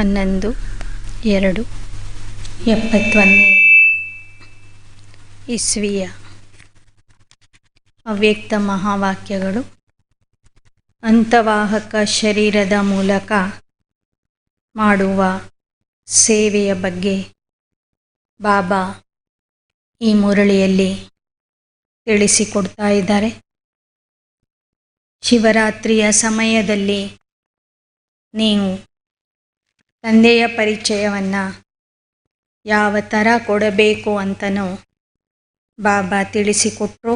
11/2/71 ಇಸ್ವಿಯ ಅವ್ಯಕ್ತ ಮಹಾವಾಕ್ಯಗಳು. ಅಂತವಾಹಕ ಶರೀರದ ಮೂಲಕ ಮಾಡುವ ಸೇವೆಯ ಬಗ್ಗೆ ಬಾಬಾ ಈ ಮುರಳಿಯಲ್ಲಿ ತಿಳಿಸಿಕೊಡ್ತಾ ಇದ್ದಾರೆ. ಶಿವರಾತ್ರಿಯ ಸಮಯದಲ್ಲಿ ನೀವು ತಂದೆಯ ಪರಿಚಯವನ್ನು ಯಾವ ಥರ ಕೊಡಬೇಕು ಅಂತನೂ ಬಾಬಾ ತಿಳಿಸಿಕೊಟ್ರು.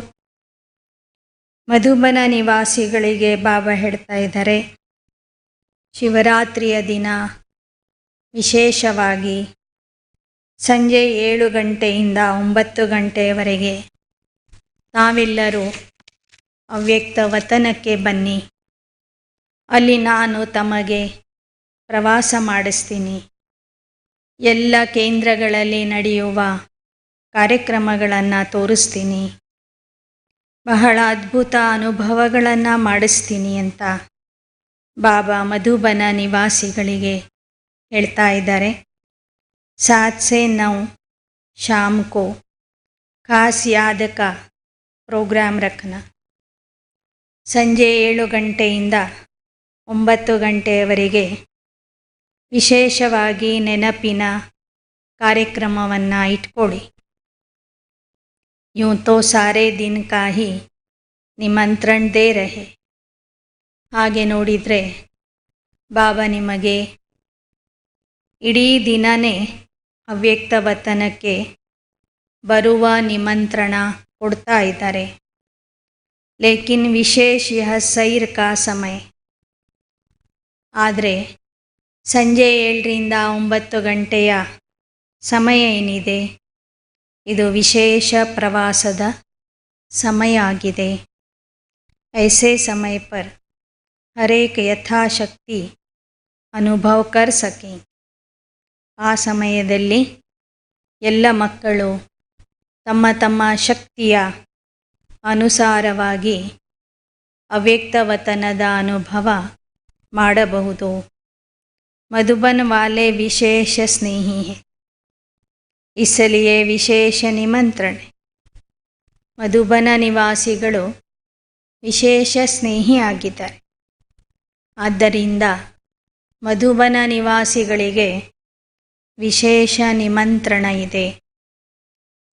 ಮಧುಬನ ನಿವಾಸಿಗಳಿಗೆ ಬಾಬಾ ಹೇಳ್ತಾ ಇದ್ದಾರೆ, ಶಿವರಾತ್ರಿಯ ದಿನ ವಿಶೇಷವಾಗಿ ಸಂಜೆ 7 ಗಂಟೆಯಿಂದ 9 ಗಂಟೆಯವರೆಗೆ ತಾವೆಲ್ಲರೂ ಅವ್ಯಕ್ತ ವತನಕ್ಕೆ ಬನ್ನಿ. ಅಲ್ಲಿ ನಾನು ತಮಗೆ ಪ್ರವಾಸ ಮಾಡಿಸ್ತೀನಿ. ಎಲ್ಲ ಕೇಂದ್ರಗಳಲ್ಲಿ ನಡೆಯುವ ಕಾರ್ಯಕ್ರಮಗಳನ್ನು ತೋರಿಸ್ತೀನಿ. ಬಹಳ ಅದ್ಭುತ ಅನುಭವಗಳನ್ನು ಮಾಡಿಸ್ತೀನಿ ಅಂತ ಬಾಬಾ ಮಧುಬನ ನಿವಾಸಿಗಳಿಗೆ ಹೇಳ್ತಾ ಇದ್ದಾರೆ. 7 से 9 शाम को खास याद का ಪ್ರೋಗ್ರಾಮ್ ರಖನಾ. ಸಂಜೆ 7 ಗಂಟೆಯಿಂದ 9 ಗಂಟೆಯವರೆಗೆ ವಿಶೇಷವಾಗಿ ನೆನಪಿನ ಕಾರ್ಯಕ್ರಮವನ್ನು ಇಟ್ಕೊಳ್ಳಿ. ಯೂಂ ತೋ ಸಾರೇ ದಿನ ಕಾ ಹಿ ನಿಮಂತ್ರಣ ದೇ ರಹೆ. ಹಾಗೆ ನೋಡಿದರೆ ಬಾಬಾ ನಿಮಗೆ ಇಡೀ ದಿನವೇ ಅವ್ಯಕ್ತ ವತನಕ್ಕೆ ಬರುವ ನಿಮಂತ್ರಣ ಕೊಡ್ತಾ ಇದ್ದಾರೆ. ಲೇಕಿನ್ ವಿಶೇಷ ಯಹ ಸೈರ್ ಕಾ ಸಮಯ. ಆದರೆ ಸಂಜೆ 7ರಿಂದ 9 ಗಂಟೆಯ ಸಮಯ ಏನಿದೆ, ಇದು ವಿಶೇಷ ಪ್ರವಾಸದ ಸಮಯ ಆಗಿದೆ. ಐಸೆ ಸಮಯ ಪರ್ ಹರೇಕ್ ಯಥಾಶಕ್ತಿ ಅನುಭವ ಕರ್ ಸಕೆ. ಆ ಸಮಯದಲ್ಲಿ ಎಲ್ಲ ಮಕ್ಕಳು ತಮ್ಮ ತಮ್ಮ ಶಕ್ತಿಯ ಅನುಸಾರವಾಗಿ ಅವ್ಯಕ್ತ ವತನದ ಅನುಭವ ಮಾಡಬಹುದು. मधुबन वाले विशेष स्नेही हैं, इसलिए ವಿಶೇಷ ನಿಮಂತ್ರಣ. ಮಧುಬನ ನಿವಾಸಿಗಳು ವಿಶೇಷ ಸ್ನೇಹಿಯಾಗಿದ್ದಾರೆ. ಆದ್ದರಿಂದ ಮಧುಬನ ನಿವಾಸಿಗಳಿಗೆ ವಿಶೇಷ ನಿಮಂತ್ರಣ ಇದೆ.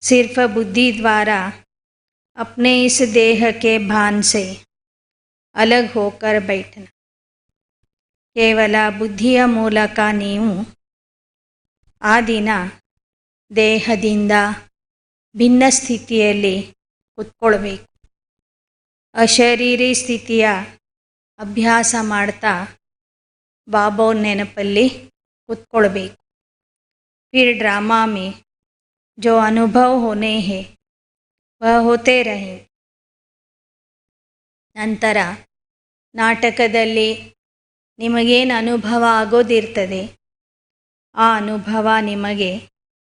सिर्फ बुद्धि द्वारा अपने इस देह के भान से अलग होकर बैठना. ಕೇವಲ ಬುದ್ಧಿಯ ಮೂಲಕ ನೀವು ಆ ದಿನ ದೇಹದಿಂದ ಭಿನ್ನ ಸ್ಥಿತಿಯಲ್ಲಿ ಕೂತ್ಕೊಳ್ಬೇಕು. ಅಶರೀರಿ ಸ್ಥಿತಿಯ ಅಭ್ಯಾಸ ಮಾಡ್ತಾ ಬಾಬಾ ನೆನಪಲ್ಲಿ ಕೂತ್ಕೊಳ್ಬೇಕು. ಫಿರ್ ಡ್ರಾಮಾ ಮೇ ಜೋ ಅನುಭವ ಹೋನೆ ಹೇ ವಹ ಹೋತೆ ರಹೆ. ನಂತರ ನಾಟಕದಲ್ಲಿ ನಿಮಗೇನು ಅನುಭವ ಆಗೋದಿರ್ತದೆ, ಆ ಅನುಭವ ನಿಮಗೆ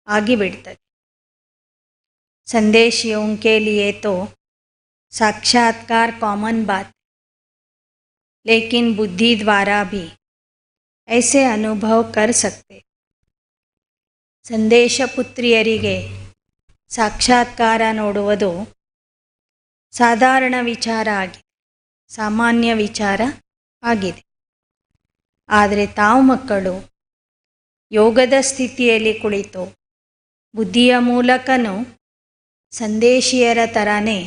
ಆಗಿಬಿಡ್ತದೆ. ಸಂದೇಶಿಯೋं के लिए तो साक्षात्कार कॉमन बात, लेकिन बुद्धि द्वारा भी ऐसे अनुभव कर सकते. ಸಂದೇಶ ಪುತ್ರಿಯರಿಗೆ ಸಾಕ್ಷಾತ್ಕಾರ ನೋಡುವುದು ಸಾಧಾರಣ ವಿಚಾರ ಆಗಿದೆ, ಸಾಮಾನ್ಯ ವಿಚಾರ ಆಗಿದೆ. ಆದರೆ ತಾವು ಮಕ್ಕಳು ಯೋಗದ ಸ್ಥಿತಿಯಲ್ಲಿ ಕುಳಿತು ಬುದ್ಧಿಯ ಮೂಲಕನೂ ಸಂದೇಶಿಯರ ಥರನೇ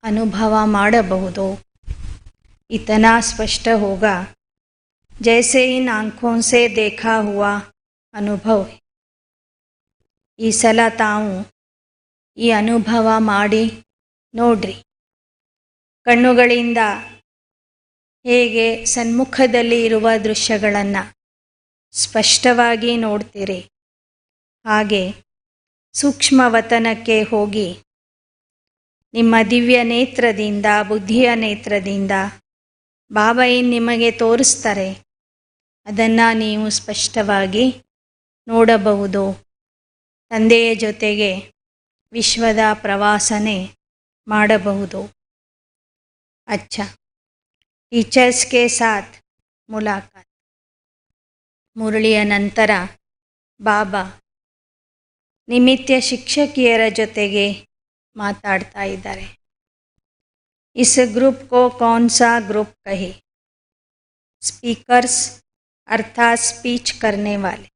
ಅನುಭವ ಮಾಡಬಹುದು. ಇತನಾ ಸ್ಪಷ್ಟ ಹೋಗ ಜೈಸೆ ಇನ್ ಆಂಖೋಂ ಸೆ ದೇಖಾ ಹುವಾ ಅನುಭವ. ಈ ಸಲ ತಾವು ಈ ಅನುಭವ ಮಾಡಿ ನೋಡ್ರಿ. ಕಣ್ಣುಗಳಿಂದ ಹೇಗೆ ಸನ್ಮುಖದಲ್ಲಿ ಇರುವ ದೃಶ್ಯಗಳನ್ನು ಸ್ಪಷ್ಟವಾಗಿ ನೋಡ್ತೀರಿ, ಹಾಗೆ ಸೂಕ್ಷ್ಮ ವತನಕ್ಕೆ ಹೋಗಿ ನಿಮ್ಮ ದಿವ್ಯ ನೇತ್ರದಿಂದ, ಬುದ್ಧಿಯ ನೇತ್ರದಿಂದ ಬಾಬಾ ಏನು ನಿಮಗೆ ತೋರಿಸ್ತಾರೆ ಅದನ್ನು ನೀವು ಸ್ಪಷ್ಟವಾಗಿ ನೋಡಬಹುದು. ತಂದೆಯ ಜೊತೆಗೆ ವಿಶ್ವದ ಪ್ರವಾಸನೆ ಮಾಡಬಹುದು. अच्छा, टीचर्स के साथ मुलाकात. ಮುರಳಿಯ ನಂತರ ಬಾಬಾ ನಿಮಿತ್ಯ ಶಿಕ್ಷಕಿಯರ ಜೊತೆಗೆ ಮಾತಾಡ್ತಾ ಇದ್ದಾರೆ. इस ग्रुप को कौन सा ग्रुप कहे? स्पीकर्स अर्थात स्पीच करने वाले.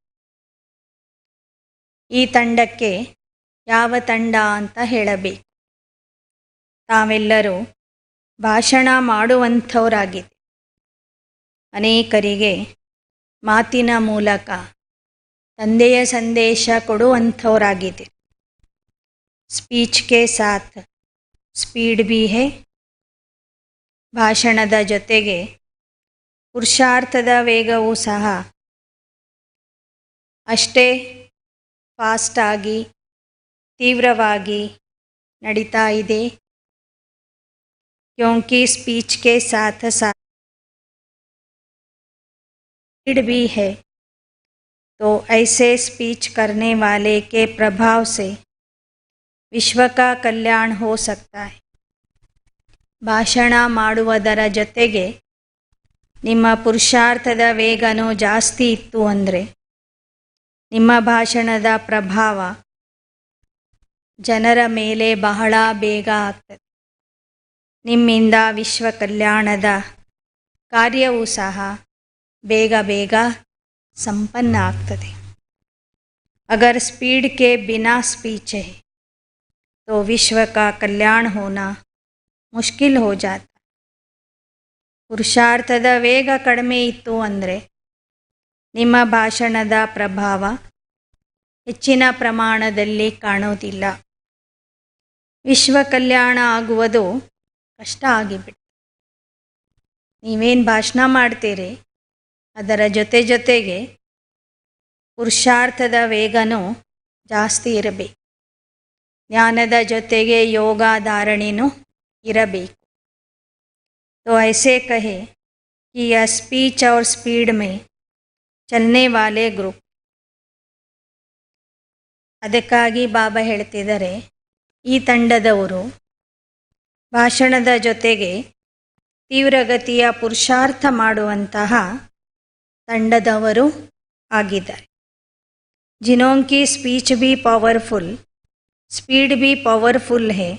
ಈ ತಂಡಕ್ಕೆ ಯಾವ ತಂಡ ಅಂತ ಹೇಳಬೇಕು. ತಾವೆಲ್ಲರೂ ಭಾಷಣ ಮಾಡುವಂಥವರಾಗಿದೆ. ಅನೇಕರಿಗೆ ಮಾತಿನ ಮೂಲಕ ತಂದೆಯ ಸಂದೇಶ ಕೊಡುವಂಥವರಾಗಿದೆ. ಸ್ಪೀಚ್ ಕೆ ಸಾಥ್ ಸ್ಪೀಡ್ भी है. ಭಾಷಣದ ಜೊತೆಗೆ ಪುರುಷಾರ್ಥದ ವೇಗವೂ ಸಹ ಅಷ್ಟೇ ಫಾಸ್ಟಾಗಿ ತೀವ್ರವಾಗಿ ನಡೀತಾ ಇದೆ. क्योंकि स्पीच के साथ साथ स्पीड भी है, तो ऐसे स्पीच करने वाले के प्रभाव से विश्व का कल्याण हो सकता है. ಭಾಷಣ ಮಾಡುವುದರ ಜೊತೆಗೆ ನಿಮ್ಮ ಪುರುಷಾರ್ಥದ ವೇಗನೂ ಜಾಸ್ತಿ ಇತ್ತು ಅಂದರೆ ನಿಮ್ಮ ಭಾಷಣದ ಪ್ರಭಾವ ಜನರ ಮೇಲೆ ಬಹಳ ಬೇಗ ಆಗ್ತದೆ. ನಿಮ್ಮಿಂದ ವಿಶ್ವ ಕಲ್ಯಾಣದ ಕಾರ್ಯವೂ ಸಹ ಬೇಗ ಬೇಗ ಸಂಪನ್ನ ಆಗ್ತದೆ. अगर स्पीड के बिना स्पीच है तो विश्व का कल्याण होना ಮುಷ್ಕಿಲ್ ಹೋ ಜಾತ. ಪುರುಷಾರ್ಥದ ವೇಗ ಕಡಿಮೆ ಇತ್ತು ಅಂದರೆ ನಿಮ್ಮ ಭಾಷಣದ ಪ್ರಭಾವ ಹೆಚ್ಚಿನ ಪ್ರಮಾಣದಲ್ಲಿ ಕಾಣೋದಿಲ್ಲ. ವಿಶ್ವ ಕಲ್ಯಾಣ ಆಗುವುದು ಕಷ್ಟ ಆಗಿಬಿಟ್ಟು. ನೀವೇನು ಭಾಷಣ ಮಾಡ್ತೀರಿ ಅದರ ಜೊತೆಗೆ ಪುರುಷಾರ್ಥದ ವೇಗನೂ ಜಾಸ್ತಿ ಇರಬೇಕು. ಜ್ಞಾನದ ಜೊತೆಗೆ ಯೋಗ ಧಾರಣೆನೂ इरबेक. तो ऐसे कहे कि यह स्पीच और स्पीड में चलने वाले ग्रुप. ಅದಕ್ಕಾಗಿ ಬಾಬಾ ಹೇಳ್ತಿದ್ದಾರೆ, ಈ ತಂಡದವರು ಭಾಷಣದ ಜೊತೆಗೆ ತೀವ್ರಗತಿಯ ಪುರುಷಾರ್ಥ ಮಾಡುವಂತಹ ತಂಡದವರು ಆಗಿದ್ದಾರೆ. जिन्हों की स्पीच भी पावरफुल, स्पीड भी पावरफुल है,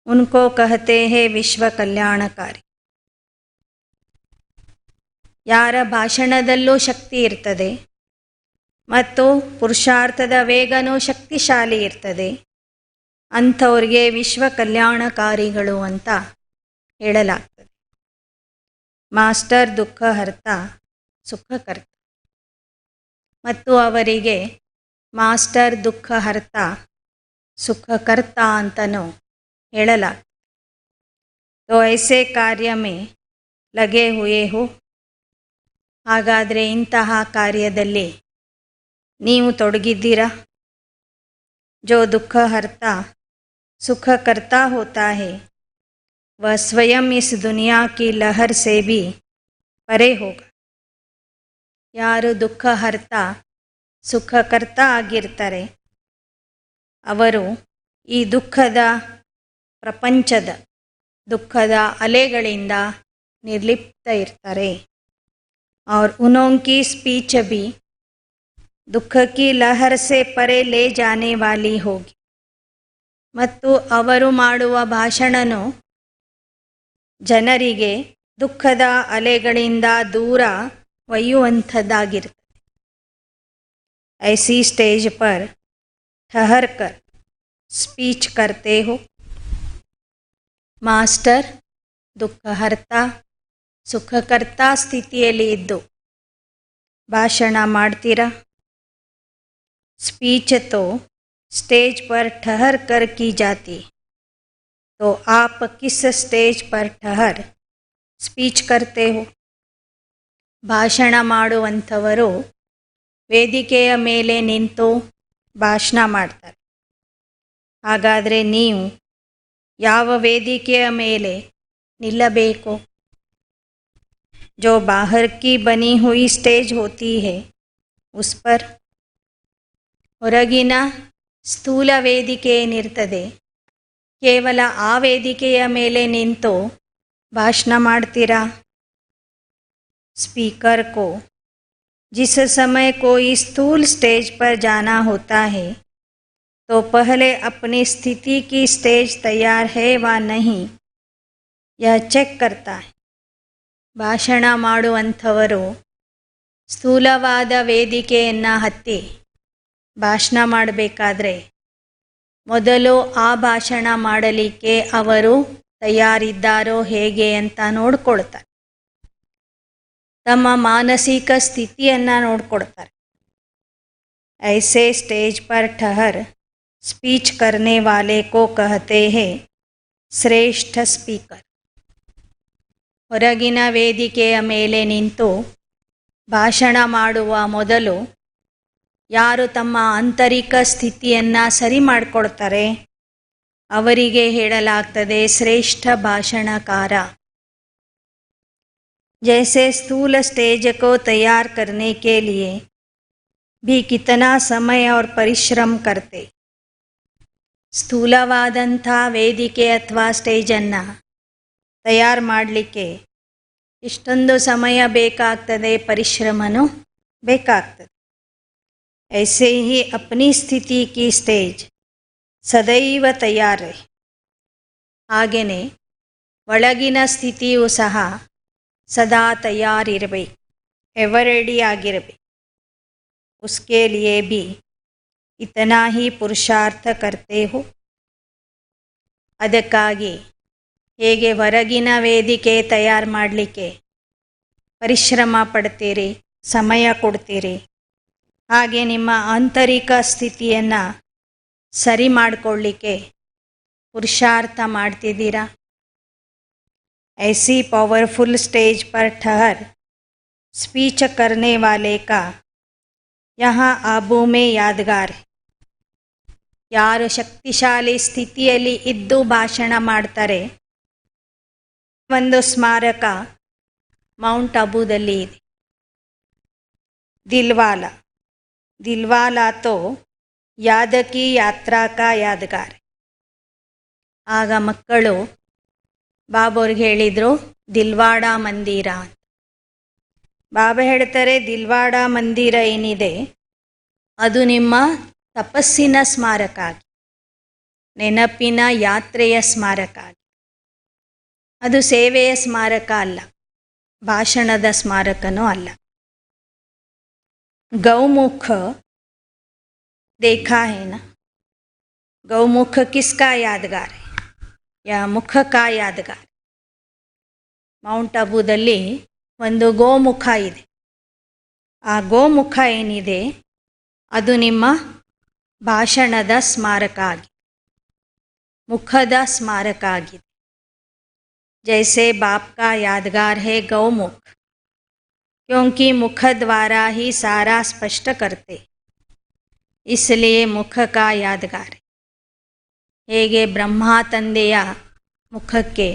उनको कहते हैं विश्व कल्याणकारी. ಯಾರ ಭಾಷಣದಲ್ಲೂ ಶಕ್ತಿ ಇರ್ತದೆ ಮತ್ತು ಪುರುಷಾರ್ಥದ ವೇಗನೂ ಶಕ್ತಿಶಾಲಿ ಇರ್ತದೆ, ಅಂಥವ್ರಿಗೆ ವಿಶ್ವ ಕಲ್ಯಾಣಕಾರಿಗಳು ಅಂತ ಹೇಳಲಾಗ್ತದೆ. ಮಾಸ್ಟರ್ ದುಃಖಹರ್ತ ಸುಖಕರ್ತ. ಮತ್ತು ಅವರಿಗೆ ಮಾಸ್ಟರ್ ದುಃಖಹರ್ತ ಸುಖಕರ್ತ ಅಂತನೂ ಹೇಳಲಾಗ್ತದೆ. तो ऐसे कार्य में लगे हुए हो. ಹಾಗಾದರೆ ಇಂತಹ ಕಾರ್ಯದಲ್ಲಿ ನೀವು ತೊಡಗಿದ್ದೀರಾ? जो दुःखहर्ता सुखकर्ता होता है वह स्वयं इस दुनिया की लहर से भी परे होगा. ಯಾರು ದುಃಖಹರ್ತ ಸುಖಕರ್ತ ಆಗಿರ್ತಾರೆ ಅವರು ಈ ದುಃಖದ ಪ್ರಪಂಚದ ದುಃಖದ ಅಲೆಗಳಿಂದ ನಿರ್ಲಿಪ್ತ ಇರ್ತಾರೆ. और उनकी स्पीच भी दुख की लहर से परे ले जाने वाली होगी. ಮತ್ತು ಅವರು ಮಾಡುವ ಭಾಷಣನು ಜನರಿಗೆ ದುಃಖದ ಅಲೆಗಳಿಂದ ದೂರ ಒಯ್ಯುವಂಥದ್ದಾಗಿರ್ತದೆ. ऐसी स्टेज पर ठहर कर स्पीच करते हो. ಮಾಸ್ಟರ್ ದುಃಖಹರ್ತ ಸುಖಕರ್ತ ಸ್ಥಿತಿಯಲ್ಲಿ ಇದ್ದು ಭಾಷಣ ಮಾಡ್ತೀರಾ? स्पीच तो स्टेज पर ठहर कर की जाती, तो आप किस स्टेज पर ठहर स्पीच करते हो? ಭಾಷಣ ಮಾಡುವಂಥವರು ವೇದಿಕೆಯ ಮೇಲೆ ನಿಂತು ಭಾಷಣ ಮಾಡ್ತಾರೆ. ಹಾಗಾದರೆ ನೀವು ಯಾವ ವೇದಿಕೆಯ ಮೇಲೆ ನಿಲ್ಲಬೇಕು? जो बाहर की बनी हुई स्टेज होती है उस पर. ಹೊರಗಿನ ಸ್ಥೂಲ ವೇದಿಕೆ ಏನಿರ್ತದೆ ಕೇವಲ ಆ ವೇದಿಕೆಯ ಮೇಲೆ ನಿಂತು ಭಾಷಣ ಮಾಡ್ತೀರಾ? स्पीकर को जिस समय कोई स्थूल स्टेज पर जाना होता है तो पहले अपनी स्थिति की स्टेज तैयार है व नहीं यह ಚೆಕ್ करता है. ಭಾಷಣ ಮಾಡುವಂಥವರು ಸ್ಥೂಲವಾದ ವೇದಿಕೆಯನ್ನು ಹತ್ತಿ ಭಾಷಣ ಮಾಡಬೇಕಾದ್ರೆ ಮೊದಲು ಆ ಭಾಷಣ ಮಾಡಲಿಕ್ಕೆ ಅವರು ತಯಾರಿದ್ದಾರೋ ಹೇಗೆ ಅಂತ ನೋಡ್ಕೊಳ್ತಾರೆ. ತಮ್ಮ ಮಾನಸಿಕ ಸ್ಥಿತಿಯನ್ನು ನೋಡ್ಕೊಳ್ತಾರೆ. ऐसे स्टेज पर ठहर स्पीच करने वाले को कहते हैं ಶ್ರೇಷ್ಠ ಸ್ಪೀಕರ್. ಹೊರಗಿನ ವೇದಿಕೆಯ ಮೇಲೆ ನಿಂತು ಭಾಷಣ ಮಾಡುವ ಮೊದಲು ಯಾರು ತಮ್ಮ ಆಂತರಿಕ ಸ್ಥಿತಿಯನ್ನು ಸರಿ ಮಾಡಿಕೊಳ್ತಾರೆ ಅವರಿಗೆ ಹೇಳಲಾಗ್ತದೆ ಶ್ರೇಷ್ಠ ಭಾಷಣಕಾರ. जैसे स्थूल स्टेज को तैयार करने के लिए भी कितना समय और परिश्रम करते. ಸ್ಥೂಲವಾದಂಥ ವೇದಿಕೆ ಅಥವಾ ಸ್ಟೇಜನ್ನು ತಯಾರು ಮಾಡಲಿಕ್ಕೆ ಇಷ್ಟೊಂದು ಸಮಯ ಬೇಕಾಗ್ತದೆ, ಪರಿಶ್ರಮನೂ ಬೇಕಾಗ್ತದೆ. ऐसे ही अपनी स्थिति की स्टेज ಸದೈವ ತಯಾರ್ ರಹೆ. ಹಾಗೆಯೇ ಒಳಗಿನ ಸ್ಥಿತಿಯೂ ಸಹ ಸದಾ ತಯಾರಿರಬೇಕು, ಎವರ್ ರೆಡಿ ಆಗಿರಬೇಕು. उसके लिए भी इतना ही पुरुषार्थ करते हो. ಅದಕ್ಕಾಗಿ ಹೇಗೆ ಹೊರಗಿನ ವೇದಿಕೆ ತಯಾರು ಮಾಡಲಿಕ್ಕೆ ಪರಿಶ್ರಮ ಪಡ್ತೀರಿ, ಸಮಯ ಕೊಡ್ತೀರಿ, ಹಾಗೆ ನಿಮ್ಮ ಆಂತರಿಕ ಸ್ಥಿತಿಯನ್ನು ಸರಿ ಮಾಡಿಕೊಳ್ಳಿಕ್ಕೆ ಪುರುಷಾರ್ಥ ಮಾಡ್ತಿದ್ದೀರಾ. ऐसी पावरफुल स्टेज पर ठहर स्पीच करने वाले का यहाँ आबू में यादगार है. ಯಾರು ಶಕ್ತಿಶಾಲಿ ಸ್ಥಿತಿಯಲ್ಲಿ ಇದ್ದು ಭಾಷಣ ಮಾಡ್ತಾರೆ ಒಂದು ಸ್ಮಾರಕ ಮೌಂಟ್ ಅಬೂದಲ್ಲಿ ಇದೆ. ದಿಲ್ವಾಲಾ ದಿಲ್ವಾಲಾ ತೋ ಯಾದಕಿ ಯಾತ್ರಾ ಕಾ ಯಾದಗಾರ್. ಆಗ ಮಕ್ಕಳು ಬಾಬವ್ರಿಗೆ ಹೇಳಿದರು ದಿಲ್ವಾಡ ಮಂದಿರ ಅಂತ. ಬಾಬಾ ಹೇಳ್ತಾರೆ ದಿಲ್ವಾಡ ಮಂದಿರ ಏನಿದೆ ಅದು ನಿಮ್ಮ ತಪಸ್ಸಿನ ಸ್ಮಾರಕ ಆಗಿ, ನೆನಪಿನ ಯಾತ್ರೆಯ ಸ್ಮಾರಕ ಆಗಿ. ಅದು ಸೇವೆಯ ಸ್ಮಾರಕ ಅಲ್ಲ, ಭಾಷಣದ ಸ್ಮಾರಕನೂ ಅಲ್ಲ. गौमुख देखा है ना, गौमुख किसका यादगार है या मुख का यादगार. ಮೌಂಟ್ ಅಬೂದಲ್ಲಿ ಒಂದು ಗೋಮುಖ ಇದೆ. ಆ ಗೋಮುಖ ಏನಿದೆ ಅದು ನಿಮ್ಮ ಭಾಷಣದ ಸ್ಮಾರಕ ಆಗಿದೆ, ಮುಖದ ಸ್ಮಾರಕ ಆಗಿದೆ. जैसे बाप का यादगार है गौमुख, क्योंकि मुख द्वारा ही सारा स्पष्ट करते, इसलिए मुख का यादगार है. ಹೇಗೆ ಬ್ರಹ್ಮ ತಂದೆಯ ಮುಖಕ್ಕೆ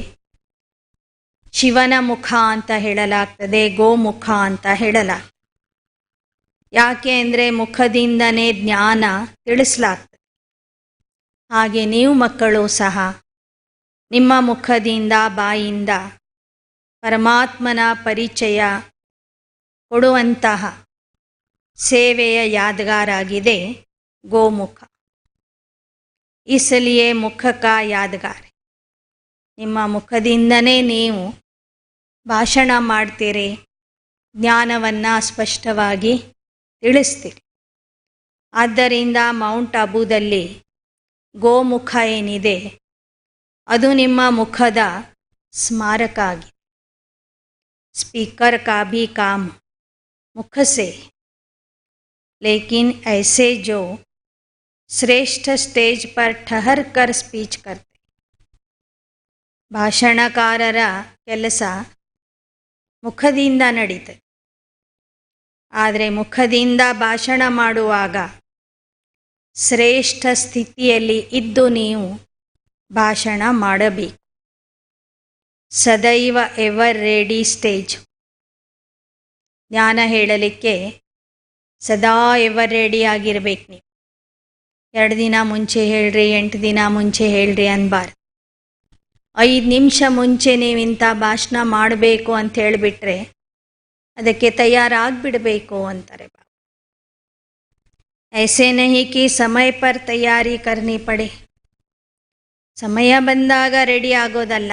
ಶಿವನ ಮುಖ ಅಂತ ಹೇಳಲಾಗ್ತದೆ, ಗೋಮುಖ ಅಂತ ಹೇಳಲಾಗ್ತದೆ. ಯಾಕೆ ಅಂದರೆ ಮುಖದಿಂದನೇ ಜ್ಞಾನ ತಿಳಿಸಲಾಗ್ತದೆ. ಹಾಗೆ ನೀವು ಮಕ್ಕಳು ಸಹ ನಿಮ್ಮ ಮುಖದಿಂದ ಬಾಯಿಂದ ಪರಮಾತ್ಮನ ಪರಿಚಯ ಕೊಡುವಂತಹ ಸೇವೆಯ ಯಾದಗಾರಾಗಿದೆ ಗೋಮುಖ. इसलिए ಮುಖ ಕಾ ಯಾದಗಾರ್. ನಿಮ್ಮ ಮುಖದಿಂದನೇ ನೀವು ಭಾಷಣ ಮಾಡ್ತೀರಿ, ಜ್ಞಾನವನ್ನು ಸ್ಪಷ್ಟವಾಗಿ ತಿಳಿಸ್ತೀರಿ. ಆದ್ದರಿಂದ ಮೌಂಟ್ ಅಬೂದಲ್ಲಿ ಗೋಮುಖ ಏನಿದೆ ಅದು ನಿಮ್ಮ ಮುಖದ ಸ್ಮಾರಕ ಆಗಿದೆ. ಸ್ಪೀಕರ್ ಕಾ ಭಿ ಕಾಮ್ ಮುಖ ಸೆ, ಲೇಕಿನ್ ಐಸೆ ಜೋ श्रेष्ठ स्टेज पर ठहर कर स्पीच करते. ಭಾಷಣಕಾರರ ಕೆಲಸ ಮುಖದಿಂದ ನಡೀತದೆ. ಆದರೆ ಮುಖದಿಂದ ಭಾಷಣ ಮಾಡುವಾಗ ಶ್ರೇಷ್ಠ ಸ್ಥಿತಿಯಲ್ಲಿ ಇದ್ದು ನೀವು ಭಾಷಣ ಮಾಡಬೇಕು. ಸದೈವ ಎವರ್ ರೆಡಿ ಸ್ಟೇಜ್. ಜ್ಞಾನ ಹೇಳಲಿಕ್ಕೆ ಸದಾ ಎವರ್ ರೆಡಿ ಆಗಿರ್ಬೇಕು. ನೀವು 2 ದಿನ ಮುಂಚೆ ಹೇಳ್ರಿ, 8 ದಿನ ಮುಂಚೆ ಹೇಳ್ರಿ ಅನ್ಬಾರ್ದು. 5 ನಿಮಿಷ ಮುಂಚೆ ನೀವು ಇಂಥ ಭಾಷಣ ಮಾಡಬೇಕು ಅಂತ ಹೇಳಿಬಿಟ್ರೆ ಅದಕ್ಕೆ ತಯಾರಾಗಿಬಿಡಬೇಕು ಅಂತಾರೆ ಬಾಬಾ. ऐसे नहीं कि समय पर तैयारी करनी पड़े. ಸಮಯ ಬಂದಾಗ ರೆಡಿ ಆಗೋದಲ್ಲ,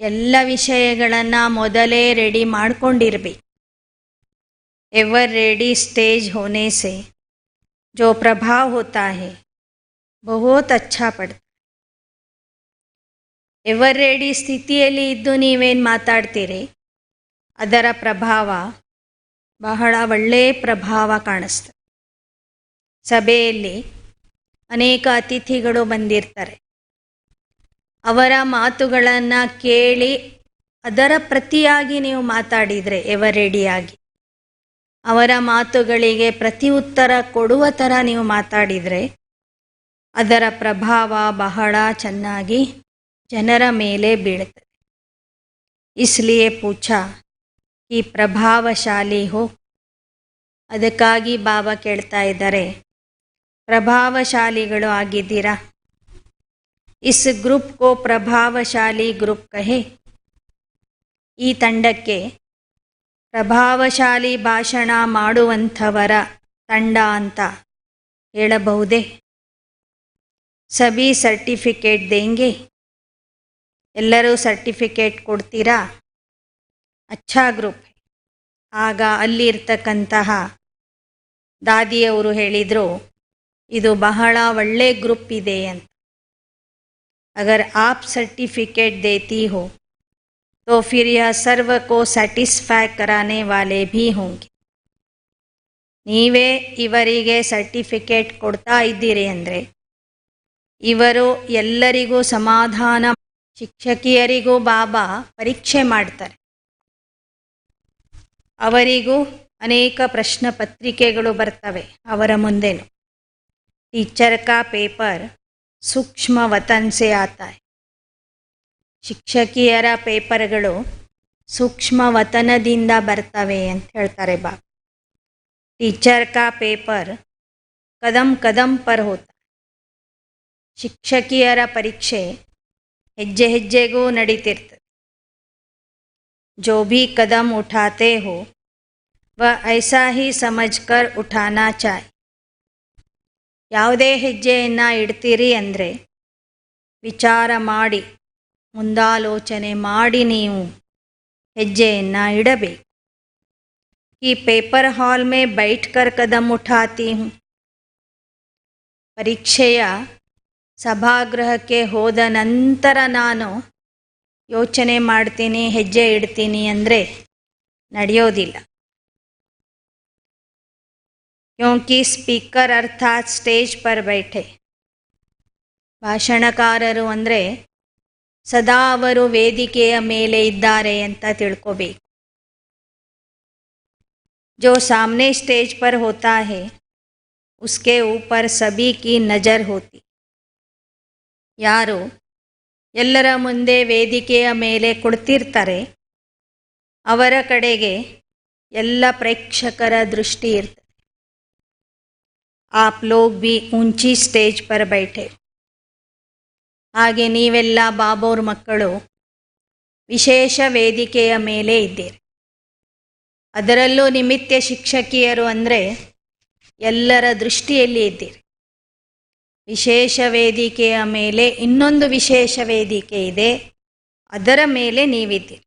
ಎಲ್ಲ ವಿಷಯಗಳನ್ನು ಮೊದಲೇ ರೆಡಿ ಮಾಡ್ಕೊಂಡಿರ್ಬೇಕು. एवर रेडी स्टेज होने से जो प्रभाव होता है बहुत अच्छा पड़ता. ಎವರ್ ರೆಡಿ ಸ್ಥಿತಿಯಲ್ಲಿ ಇದ್ದು ನೀವೇನು ಮಾತಾಡ್ತೀರಿ ಅದರ ಪ್ರಭಾವ ಬಹಳ ಒಳ್ಳೆಯ ಪ್ರಭಾವ ಕಾಣಿಸ್ತದೆ. ಸಭೆಯಲ್ಲಿ ಅನೇಕ ಅತಿಥಿಗಳು ಬಂದಿರ್ತಾರೆ. ಅವರ ಮಾತುಗಳನ್ನು ಕೇಳಿ ಅದರ ಪ್ರತಿಯಾಗಿ ನೀವು ಮಾತಾಡಿದರೆ, ಎವರ್ ರೆಡಿಯಾಗಿ ಅವರ ಮಾತುಗಳಿಗೆ ಪ್ರತಿ ಉತ್ತರ ಕೊಡುವ ಥರ ನೀವು ಮಾತಾಡಿದರೆ ಅದರ ಪ್ರಭಾವ ಬಹಳ ಚೆನ್ನಾಗಿ ಜನರ ಮೇಲೆ ಬೀಳುತ್ತದೆ. ಇಸ್ಲಿಯೇ ಪೂಛಾ ಈ ಪ್ರಭಾವಶಾಲಿ ಹೋ. ಅದಕ್ಕಾಗಿ ಬಾಬಾ ಕೇಳ್ತಾ ಇದ್ದಾರೆ, ಪ್ರಭಾವಶಾಲಿಗಳು ಆಗಿದ್ದೀರಾ? ಇಸ್ ಗ್ರೂಪ್ ಕೋ ಪ್ರಭಾವಶಾಲಿ ಗ್ರೂಪ್ ಕಹೆ. ಈ ತಂಡಕ್ಕೆ ಪ್ರಭಾವಶಾಲಿ ಭಾಷಣ ಮಾಡುವಂಥವರ ತಂಡ ಅಂತ ಹೇಳಬಹುದೇ? ಸಭಿ ಸರ್ಟಿಫಿಕೇಟ್ ದೇಂಗೆ. ಎಲ್ಲರೂ ಸರ್ಟಿಫಿಕೇಟ್ ಕೊಡ್ತೀರಾ? ಅಚ್ಛಾ ಗ್ರೂಪ್. ಆಗ ಅಲ್ಲಿರ್ತಕ್ಕಂತಹ ದಾದಿಯವರು ಹೇಳಿದರು, ಇದು ಬಹಳ ಒಳ್ಳೆ ಗ್ರೂಪ್ ಇದೆ ಅಂತ. ಅಗರ್ ಆಪ್ ಸರ್ಟಿಫಿಕೇಟ್ ದೇತಿ ಹೋ तो फिर यह सर्व को ಸ್ಯಾಟಿಸ್ಫೈ कराने वाले भी होंगे. ನೀವೇ ಇವರಿಗೆ ಸರ್ಟಿಫಿಕೇಟ್ ಕೊಡ್ತಾ ಇದ್ದೀರಿ ಅಂದರೆ ಇವರು ಎಲ್ಲರಿಗೂ ಸಮಾಧಾನ. ಶಿಕ್ಷಕಿಯರಿಗೂ ಬಾಬಾ ಪರೀಕ್ಷೆ ಮಾಡ್ತಾರೆ. ಅವರಿಗೂ ಅನೇಕ ಪ್ರಶ್ನೆ ಪತ್ರಿಕೆಗಳು ಬರ್ತವೆ ಅವರ ಮುಂದೆನು. ಟೀಚರ್ ಕಾ ಪೇಪರ್ ಸೂಕ್ಷ್ಮ ವತನ್ ಸೆ ಆತಾ ಹೈ. ಶಿಕ್ಷಕಿಯರ ಪೇಪರ್ಗಳು ಸೂಕ್ಷ್ಮ ವತನದಿಂದ ಬರ್ತವೆ ಅಂತ ಹೇಳ್ತಾರೆ ಬಾಬಾ. ಟೀಚರ್ ಕಾ ಪೇಪರ್ ಕದಂ ಕದಂ ಪರ್ ಹೋತಾ. ಶಿಕ್ಷಕಿಯರ ಪರೀಕ್ಷೆ ಹೆಜ್ಜೆ ಹೆಜ್ಜೆಗೂ ನಡೀತಿರ್ತದೆ. ಜೋ ಭಿ ಕದಂ ಉಠಾತೆ ಹೋ ವ ಐಸಾ ಹಿ ಸಮಜ್ಕರ್ ಉಠಾನಾ ಚಾಯ್. ಯಾವುದೇ ಹೆಜ್ಜೆಯನ್ನು ಇಡ್ತೀರಿ ಅಂದರೆ ವಿಚಾರ ಮಾಡಿ, ಮುಂದಾಲೋಚನೆ ಮಾಡಿ ನೀವು ಹೆಜ್ಜೆಯನ್ನು ಇಡಬೇಕು. ಈ ಪೇಪರ್ ಹಾಲ್ ಮೇ ಬೈಠ್ಕರ್ ಕದಂ ಉಠಾತಿ ಹೂಂ. ಪರೀಕ್ಷೆಯ ಸಭಾಗೃಹಕ್ಕೆ ಹೋದ ನಂತರ ನಾನು ಯೋಚನೆ ಮಾಡ್ತೀನಿ, ಹೆಜ್ಜೆ ಇಡ್ತೀನಿ ಅಂದರೆ ನಡೆಯೋದಿಲ್ಲ. ಕ್ಯೋಂಕಿ ಸ್ಪೀಕರ್ ಅರ್ಥಾತ್ ಸ್ಟೇಜ್ ಪರ್ ಬೈಠೆ. ಭಾಷಣಕಾರರು ಅಂದರೆ ಸದಾ ಅವರು ವೇದಿಕೆಯ ಮೇಲೆ ಇದ್ದಾರೆ ಅಂತ ತಿಳ್ಕೋಬೇಕು. जो सामने स्टेज पर होता है उसके ऊपर सभी की नज़र होती. ಯಾರು ಎಲ್ಲರ ಮುಂದೆ ವೇದಿಕೆಯ ಮೇಲೆ ಕುಳಿತಿರ್ತಾರೆ ಅವರ ಕಡೆಗೆ ಎಲ್ಲ ಪ್ರೇಕ್ಷಕರ ದೃಷ್ಟಿ ಇರ್ತದೆ. आप लोग भी ऊंची स्टेज पर बैठे. ಹಾಗೆ ನೀವೆಲ್ಲ ಬಾಬೋರ್ ಮಕ್ಕಳು ವಿಶೇಷ ವೇದಿಕೆಯ ಮೇಲೆ ಇದ್ದೀರಿ. ಅದರಲ್ಲೂ ನಿಮಿತ್ತ ಶಿಕ್ಷಕಿಯರು ಅಂದರೆ ಎಲ್ಲರ ದೃಷ್ಟಿಯಲ್ಲಿ ಇದ್ದೀರಿ. ವಿಶೇಷ ವೇದಿಕೆಯ ಮೇಲೆ ಇನ್ನೊಂದು ವಿಶೇಷ ವೇದಿಕೆ ಇದೆ, ಅದರ ಮೇಲೆ ನೀವಿದ್ದೀರಿ.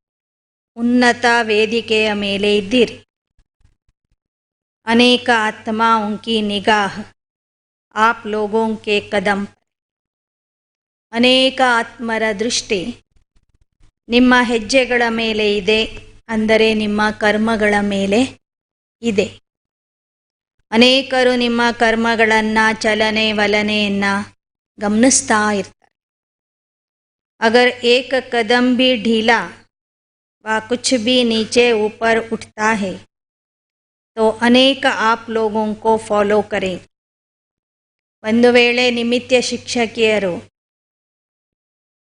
ಉನ್ನತ ವೇದಿಕೆಯ ಮೇಲೆ ಇದ್ದೀರಿ. ಅನೇಕ ಆತ್ಮಾओं की निगाह आप लोगों के कदम. ಅನೇಕ ಆತ್ಮರ ದೃಷ್ಟಿ ನಿಮ್ಮ ಹೆಜ್ಜೆಗಳ ಮೇಲೆ ಇದೆ, ಅಂದರೆ ನಿಮ್ಮ ಕರ್ಮಗಳ ಮೇಲೆ ಇದೆ. ಅನೇಕರು ನಿಮ್ಮ ಕರ್ಮಗಳನ್ನು, ಚಲನೆ ವಲನೆಯನ್ನು ಗಮನಿಸ್ತಾ ಇರ್ತಾರೆ. ಅಗರ್ ಏಕ ಕದಂ ಭಿ ಢೀಲಾ ವ ಕುಛ್ ಭಿ ನೀಚೆ ऊपर उठता है तो ಅನೇಕ आप लोगों को फॉलो करें. ಒಂದು ವೇಳೆ ನಿಮಿತ್ತ ಶಿಕ್ಷಕಿಯರು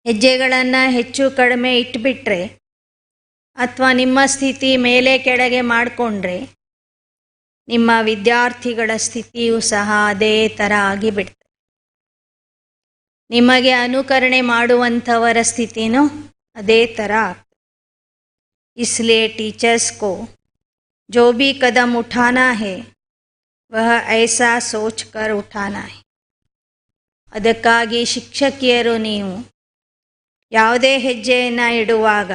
ಹೆಜ್ಜೆಗಳನ್ನು ಹೆಚ್ಚು ಕಡಿಮೆ ಇಟ್ಬಿಟ್ರೆ ಅಥವಾ ನಿಮ್ಮ ಸ್ಥಿತಿ ಮೇಲೆ ಕೆಳಗೆ ಮಾಡಿಕೊಂಡ್ರೆ ನಿಮ್ಮ ವಿದ್ಯಾರ್ಥಿಗಳ ಸ್ಥಿತಿಯೂ ಸಹ ಅದೇ ಥರ ಆಗಿಬಿಡ್ತದೆ. ನಿಮಗೆ ಅನುಕರಣೆ ಮಾಡುವಂಥವರ ಸ್ಥಿತಿನೂ ಅದೇ ಥರ ಆಗ್ತದೆ. इसलिए टीचर्स को जो भी कदम उठाना है वह ऐसा सोच कर उठाना है. ಅದಕ್ಕಾಗಿ ಶಿಕ್ಷಕಿಯರು ನೀವು ಯಾವುದೇ ಹೆಜ್ಜೆಯನ್ನು ಇಡುವಾಗ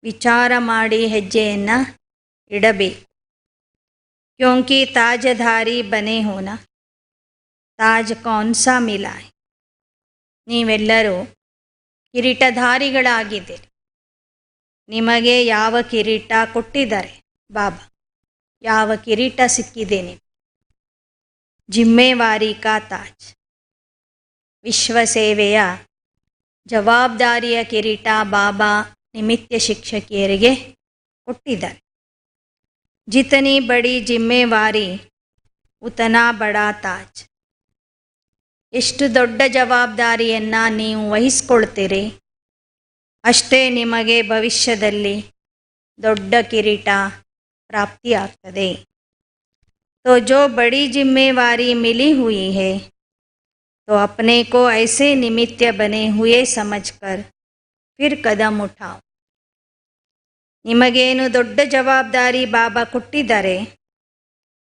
ವಿಚಾರ ಮಾಡಿ ಹೆಜ್ಜೆಯನ್ನು ಇಡಬೇಕು. क्योंकि ताजधारी बने होना ताज कौन सा मिला है. ನೀವೆಲ್ಲರೂ ಕಿರೀಟಧಾರಿಗಳಾಗಿದ್ದೀರಿ. ನಿಮಗೆ ಯಾವ ಕಿರೀಟ ಕೊಟ್ಟಿದ್ದಾರೆ ಬಾಬಾ? ಯಾವ ಕಿರೀಟ ಸಿಕ್ಕಿದೆ ನಿಮಗೆ? ಜಿಮ್ಮೇವಾರಿ ಕಾ ತಾಜ್, ವಿಶ್ವ ಸೇವೆಯ ಜವಾಬ್ದಾರಿಯ ಕಿರೀಟ ಬಾಬಾ ನಿಮಿತ್ಯ ಶಿಕ್ಷಕಿಯರಿಗೆ ಕೊಟ್ಟಿದ್ದಾರೆ. ಜಿತನಿ ಬಡಿ ಜಿಮ್ಮೇವಾರಿ ಉತನಾ ಬಡಾ ತಾಜ್. ಎಷ್ಟು ದೊಡ್ಡ ಜವಾಬ್ದಾರಿಯನ್ನು ನೀವು ವಹಿಸ್ಕೊಳ್ತೀರಿ ಅಷ್ಟೇ ನಿಮಗೆ ಭವಿಷ್ಯದಲ್ಲಿ ದೊಡ್ಡ ಕಿರೀಟ ಪ್ರಾಪ್ತಿಯಾಗ್ತದೆ. तो जो बड़ी जिम्मेवारी मिली हुई है तो अपने को ऐसे निमित्त बने हुए समझकर फिर कदम उठाओ. ನಿಮಗೇನು ದೊಡ್ಡ ಜವಾಬ್ದಾರಿ ಬಾಬಾ ಕೊಟ್ಟಿದ್ದಾರೆ,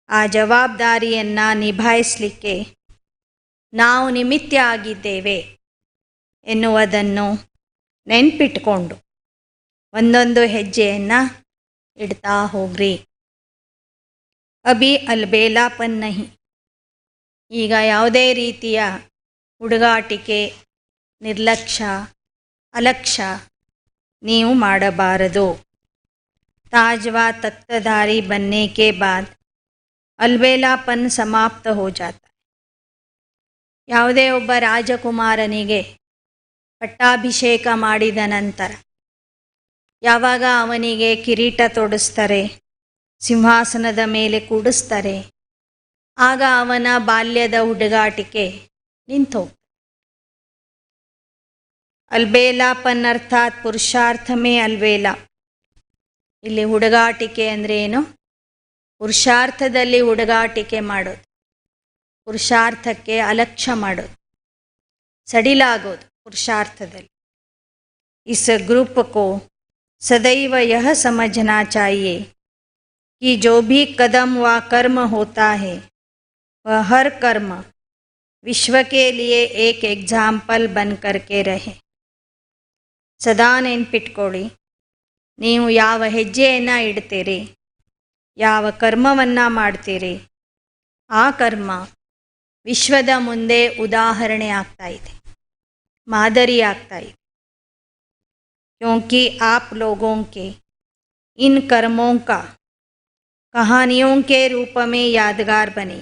ಆ ಜವಾಬ್ದಾರಿಯನ್ನು ನಿಭಾಯಿಸಲಿಕ್ಕೆ ನಾವು ನಿಮಿತ್ತ ಆಗಿದ್ದೇವೆ ಎನ್ನುವುದನ್ನು ನೆನಪಿಟ್ಕೊಂಡು ಒಂದೊಂದು ಹೆಜ್ಜೆಯನ್ನು ಇಡ್ತಾ ಹೋಗ್ರಿ. ಅಭಿ ಅಲ್ಬೇಲಾಪನ್ ನಹಿ, ಈಗ ಯಾವುದೇ ರೀತಿಯ ಹುಡುಗಾಟಿಕೆ, ನಿರ್ಲಕ್ಷ್ಯ, ಅಲಕ್ಷ್ಯ ನೀವು ಮಾಡಬಾರದು. ताजवा तख्तधारी बनने के बाद अलबेलापन समाप्त हो जाता है. ಯಾವುದೇ ಒಬ್ಬ ರಾಜಕುಮಾರನಿಗೆ ಪಟ್ಟಾಭಿಷೇಕ ಮಾಡಿದ ನಂತರ ಯಾವಾಗ ಅವನಿಗೆ ಕಿರೀಟ ತೊಡಿಸ್ತಾರೆ, ಸಿಂಹಾಸನದ ಮೇಲೆ ಕೂಡಿಸ್ತಾರೆ, ಆಗ ಅವನ ಬಾಲ್ಯದ ಹುಡುಗಾಟಿಕೆ ನಿಂತೋಗ್ತದೆ. ಅಲ್ಬೇಲಾಪನ್ ಅರ್ಥಾತ್ ಪುರುಷಾರ್ಥಮೇ ಅಲ್ಬೇಲಾ. ಇಲ್ಲಿ ಹುಡುಗಾಟಿಕೆ ಅಂದರೆ ಏನು? ಪುರುಷಾರ್ಥದಲ್ಲಿ ಹುಡುಗಾಟಿಕೆ ಮಾಡೋದು, ಪುರುಷಾರ್ಥಕ್ಕೆ ಅಲಕ್ಷ್ಯ ಮಾಡೋದು, ಸಡಿಲಾಗೋದು ಪುರುಷಾರ್ಥದಲ್ಲಿ. इस ग्रुप को सदैव यह समझना चाहिए कि जो भी कदम व कर्म होता है वह हर कर्म विश्व के लिए एक एग्जाम्पल बन करके रहे. ಸದಾ ನೆನ್ಪಿಟ್ಕೊಳ್ಳಿ, ನೀವು ಯಾವ ಹೆಜ್ಜೆಯನ್ನು ಇಡ್ತೀರಿ, ಯಾವ ಕರ್ಮವನ್ನು ಮಾಡ್ತೀರಿ, ಆ ಕರ್ಮ ವಿಶ್ವದ ಮುಂದೆ ಉದಾಹರಣೆ ಆಗ್ತಾ ಇದೆ, ಮಾದರಿ ಆಗ್ತಾ ಇದೆ. क्योंकि आप लोगों के इन कर्मों का कहानियों के रूप में यादगार बने.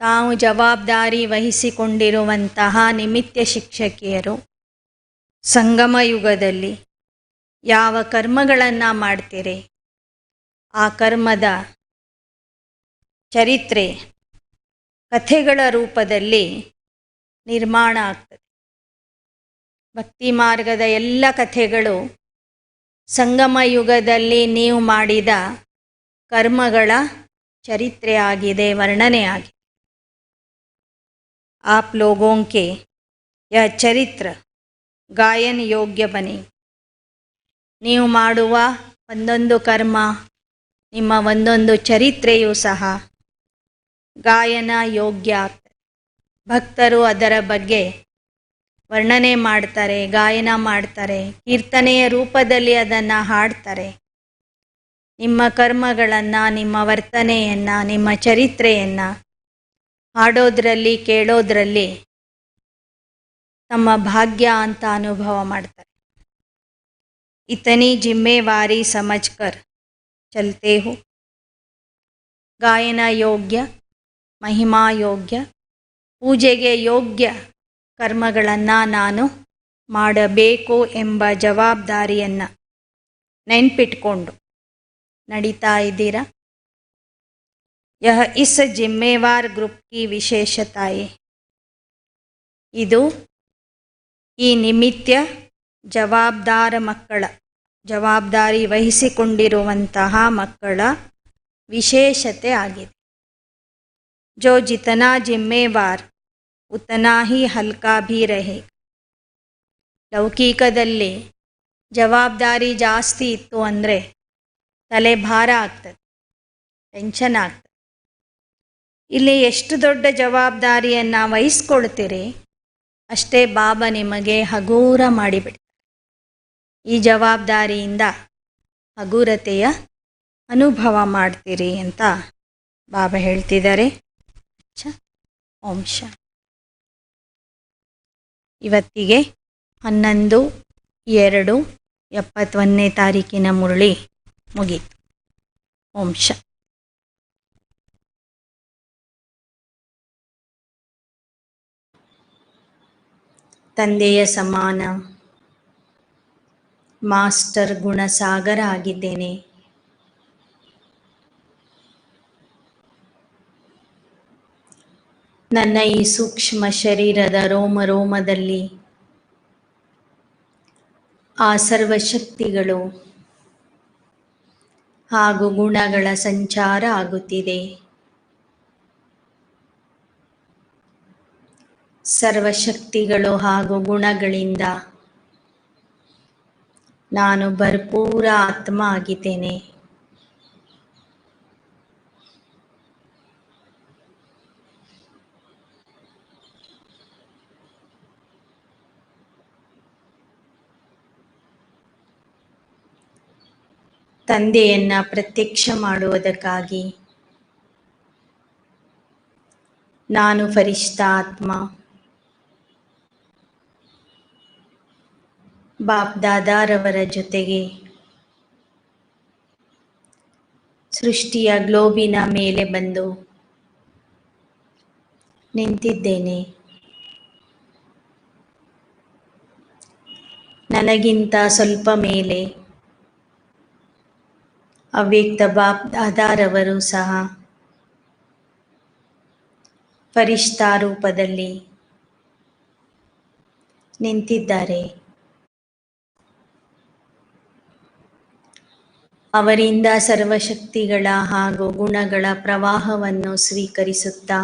ತಾವು ಜವಾಬ್ದಾರಿ ವಹಿಸಿಕೊಂಡಿರುವಂತಹ ನಿಮಿತ್ತ ಶಿಕ್ಷಕಿಯರು ಸಂಗಮ ಯುಗದಲ್ಲಿ ಯಾವ ಕರ್ಮಗಳನ್ನು ಮಾಡ್ತೀರಿ, ಆ ಕರ್ಮದ ಚರಿತ್ರೆ ಕಥೆಗಳ ರೂಪದಲ್ಲಿ ನಿರ್ಮಾಣ ಆಗ್ತದೆ. ಭಕ್ತಿ ಮಾರ್ಗದ ಎಲ್ಲ ಕಥೆಗಳು ಸಂಗಮ ಯುಗದಲ್ಲಿ ನೀವು ಮಾಡಿದ ಕರ್ಮಗಳ ಚರಿತ್ರೆ ಆಗಿದೆ, ವರ್ಣನೆ ಆಗಿದೆ. आप लोगों के यह ಚರಿತ್ರ ಗಾಯನ ಯೋಗ್ಯ ಬನ್ನಿ. ನೀವು ಮಾಡುವ ಒಂದೊಂದು ಕರ್ಮ, ನಿಮ್ಮ ಒಂದೊಂದು ಚರಿತ್ರೆಯೂ ಸಹ ಗಾಯನ ಯೋಗ್ಯ ಆಗ್ತದೆ. ಭಕ್ತರು ಅದರ ಬಗ್ಗೆ ವರ್ಣನೆ ಮಾಡ್ತಾರೆ, ಗಾಯನ ಮಾಡ್ತಾರೆ, ಕೀರ್ತನೆಯ ರೂಪದಲ್ಲಿ ಅದನ್ನು ಹಾಡ್ತಾರೆ. ನಿಮ್ಮ ಕರ್ಮಗಳನ್ನು, ನಿಮ್ಮ ವರ್ತನೆಯನ್ನು, ನಿಮ್ಮ ಚರಿತ್ರೆಯನ್ನು ಹಾಡೋದ್ರಲ್ಲಿ, ಕೇಳೋದ್ರಲ್ಲಿ ತಮ್ಮ ಭಾಗ್ಯ ಅಂತ ಅನುಭವ ಮಾಡ್ತಾರೆ. ಇತನಿ ಜಿಮ್ಮೇವಾರಿ ಸಮಜ್ಕರ್ ಚಲ್ತೆ ಹೋ. ಗಾಯನ ಯೋಗ್ಯ, ಮಹಿಮಾ ಯೋಗ್ಯ, ಪೂಜೆಗೆ ಯೋಗ್ಯ ಕರ್ಮಗಳನ್ನು ನಾನು ಮಾಡಬೇಕು ಎಂಬ ಜವಾಬ್ದಾರಿಯನ್ನು ನೆನ್ಪಿಟ್ಕೊಂಡು ನಡೀತಾ ಇದ್ದೀರಾ? यह इस जिम्मेवार ग्रुप की विशेषताएं. ಇದು ಈ ನಿಮಿತ್ತ ಜವಾಬ್ದಾರ ಮಕ್ಕಳ, ಜವಾಬ್ದಾರಿ ವಹಿಸಿಕೊಂಡಿರುವಂತಹ ಮಕ್ಕಳ ವಿಶೇಷತೆ ಆಗಿದೆ. जो जितना जिम्मेवार उतना ही हल्का भी रहे. ಲೌಕಿಕದಲ್ಲಿ ಜವಾಬ್ದಾರಿ ಜಾಸ್ತಿ ಇತ್ತು ಅಂದರೆ ತಲೆ ಭಾರ ಆಗ್ತದೆ, ಟೆನ್ಷನ್ ಆಗ್ತದೆ. ಇಲ್ಲಿ ಎಷ್ಟು ದೊಡ್ಡ ಜವಾಬ್ದಾರಿಯನ್ನು ವಹಿಸ್ಕೊಳ್ತೀರಿ ಅಷ್ಟೇ ಬಾಬಾ ನಿಮಗೆ ಹಗೂರ ಮಾಡಿಬಿಡ್ತಾರೆ. ಈ ಜವಾಬ್ದಾರಿಯಿಂದ ಹಗೂರತೆಯ ಅನುಭವ ಮಾಡ್ತೀರಿ ಅಂತ ಬಾಬಾ ಹೇಳ್ತಿದ್ದಾರೆ. ಓಂ ಶಾಂತಿ. ಇವತ್ತಿಗೆ 11/2/71 ತಾರೀಕಿನ ಮುರಳಿ ಮುಗೀತು. ಓಂ ಶಾಂತಿ. ತಂದೆಯ ಸಮಾನ ಮಾಸ್ಟರ್ ಗುಣಸಾಗರ ಆಗಿದ್ದೇನೆ. ನನ್ನ ಈ ಸೂಕ್ಷ್ಮ ಶರೀರದ ರೋಮ ರೋಮದಲ್ಲಿ ಆ ಸರ್ವಶಕ್ತಿಗಳು ಹಾಗೂ ಗುಣಗಳ ಸಂಚಾರ ಆಗುತ್ತಿದೆ. ಸರ್ವಶಕ್ತಿಗಳು ಹಾಗೂ ಗುಣಗಳಿಂದ ನಾನು ಭರ್ಪೂರ ಆತ್ಮ ಆಗಿದ್ದೇನೆ. ತಂದೆಯನ್ನು ಪ್ರತ್ಯಕ್ಷ ಮಾಡುವುದಕ್ಕಾಗಿ ನಾನು ಫರಿಷ್ಠಾ ಆತ್ಮ ಬಾಪ್ ದಾದಾರವರ ಜೊತೆಗೆ ಸೃಷ್ಟಿಯ ಗ್ಲೋಬಿನ ಮೇಲೆ ಬಂದು ನಿಂತಿದ್ದೇನೆ. ನನಗಿಂತ ಸ್ವಲ್ಪ ಮೇಲೆ ಅವ್ಯಕ್ತ ಬಾಪ್ ದಾದಾರವರು ಸಹ ಫರಿಷ್ಠಾ ರೂಪದಲ್ಲಿ ನಿಂತಿದ್ದಾರೆ. ಅವರಿಂದ ಸರ್ವಶಕ್ತಿಗಳ ಹಾಗೂ ಗುಣಗಳ ಪ್ರವಾಹವನ್ನು ಸ್ವೀಕರಿಸುತ್ತಾ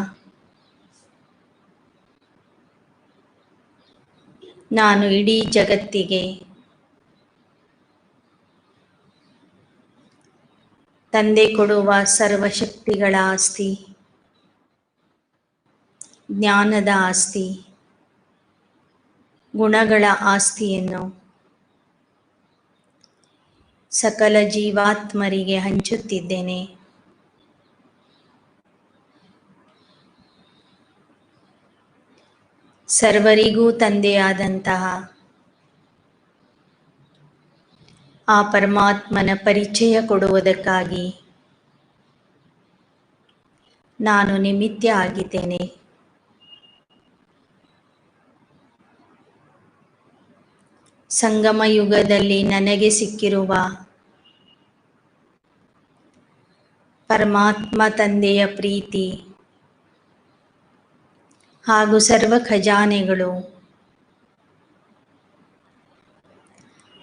ನಾನು ಇಡೀ ಜಗತ್ತಿಗೆ ತಂದೆ ಕೊಡುವ ಸರ್ವಶಕ್ತಿಗಳ ಆಸ್ತಿ, ಜ್ಞಾನದ ಆಸ್ತಿ, ಗುಣಗಳ ಆಸ್ತಿಯನ್ನು ಸಕಲ ಜೀವಾತ್ಮರಿಗೆ ಹಂಚುತ್ತಿದ್ದೇನೆ. ಸರ್ವರಿಗೂ ತಂದೆಯಾದಂತಹ ಆ ಪರಮಾತ್ಮನ ಪರಿಚಯ ಕೊಡುವುದಕ್ಕಾಗಿ ನಾನು ನಿಮಿತ್ತ ಆಗಿದ್ದೇನೆ. ಸಂಗಮ ಯುಗದಲ್ಲಿ ನನಗೆ ಸಿಕ್ಕಿರುವ ಪರಮಾತ್ಮ ತಂದೆಯ ಪ್ರೀತಿ ಹಾಗೂ ಸರ್ವ ಖಜಾನೆಗಳು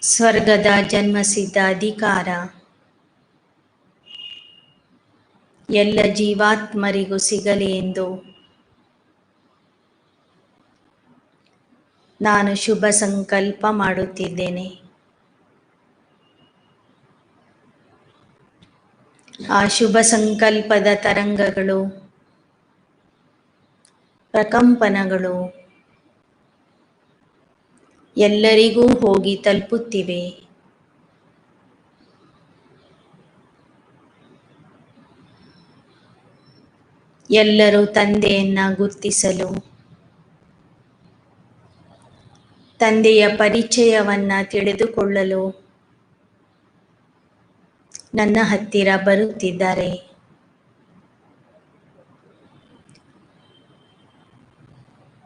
ಸ್ವರ್ಗದ ಜನ್ಮಸಿದ್ಧ ಅಧಿಕಾರ ಎಲ್ಲ ಜೀವಾತ್ಮರಿಗೂ ಸಿಗಲಿ ಎಂದು ನಾನು ಶುಭ ಸಂಕಲ್ಪ ಮಾಡುತ್ತಿದ್ದೇನೆ. ಆ ಶುಭ ಸಂಕಲ್ಪದ ತರಂಗಗಳು, ಪ್ರಕಂಪನಗಳು ಎಲ್ಲರಿಗೂ ಹೋಗಿ ತಲುಪುತ್ತಿವೆ. ಎಲ್ಲರೂ ತಂದೆಯನ್ನು ಗುರುತಿಸಲು, ತಂದೆಯ ಪರಿಚಯವನ್ನು ತಿಳಿದುಕೊಳ್ಳಲು ನನ್ನ ಹತ್ತಿರ ಬರುತ್ತಿದ್ದಾರೆ.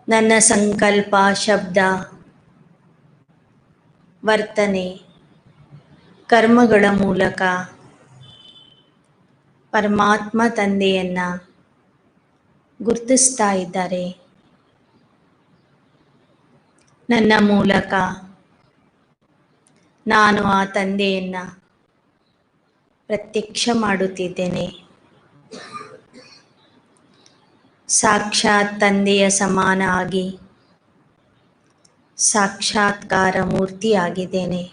ನನ್ನ ಸಂಕಲ್ಪ, ಶಬ್ದ, ವರ್ತನೆ, ಕರ್ಮಗಳ ಮೂಲಕ ಪರಮಾತ್ಮ ತಂದೆಯನ್ನು ಗುರುತಿಸ್ತಾ ಇದ್ದಾರೆ. ನನ್ನ ಮೂಲಕ ನಾನು ಆ ತಂದೆಯನ್ನು ಪ್ರತ್ಯಕ್ಷ ಮಾಡುತ್ತಿದ್ದೇನೆ. ಸಾಕ್ಷಾತ್ ತಂದೆಯ ಸಮಾನ ಆಗಿ ಸಾಕ್ಷಾತ್ಕಾರ ಮೂರ್ತಿಯಾಗಿದ್ದೇನೆ.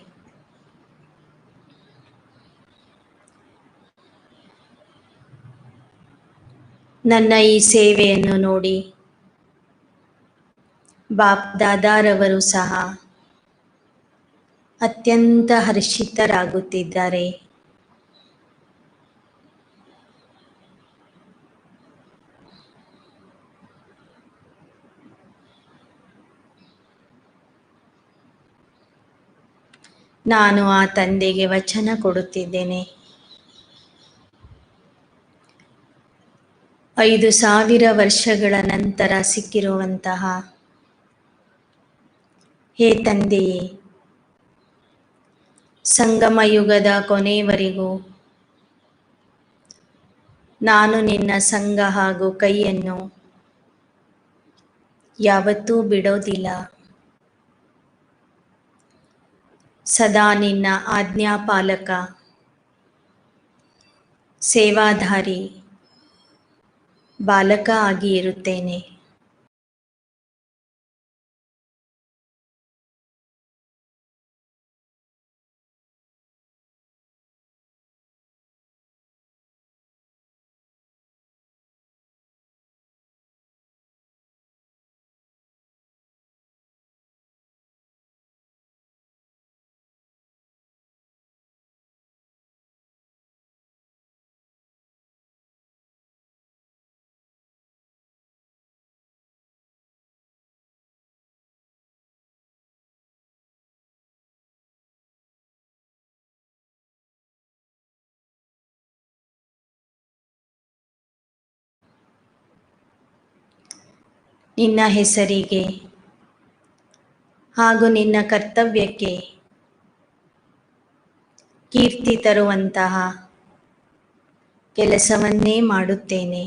ನನ್ನ ಈ ಸೇವೆಯನ್ನು ನೋಡಿ ಬಾಪ್ ದಾದಾರವರು ಸಹ ಅತ್ಯಂತ ಹರ್ಷಿತರಾಗುತ್ತಿದ್ದಾರೆ. ನಾನು ಆ ತಂದೆಗೆ ವಚನ ಕೊಡುತ್ತಿದ್ದೇನೆ. 5000 ವರ್ಷಗಳ ನಂತರ ಸಿಕ್ಕಿರುವಂತಹ ಹೇ ತಂದೆಯೇ, ಸಂಗಮ ಯುಗದ ಕೊನೆಯವರೆಗೂ ನಾನು ನಿನ್ನ ಸಂಗ ಹಾಗೂ ಕೈಯನ್ನು ಯಾವತ್ತೂ ಬಿಡೋದಿಲ್ಲ. ಸದಾ ನಿನ್ನ ಆಜ್ಞಾಪಾಲಕ, ಸೇವಾಧಾರಿ ಬಾಲಕ ಆಗಿ ಇರುತ್ತೇನೆ. ನಿನ್ನ ಹೆಸರಿಗೆ ಹಾಗೂ ನಿನ್ನ ಕರ್ತವ್ಯಕ್ಕೆ ಕೀರ್ತಿ ತರುವಂತಹ ಕೆಲಸವನ್ನೇ ಮಾಡುತ್ತೇನೆ.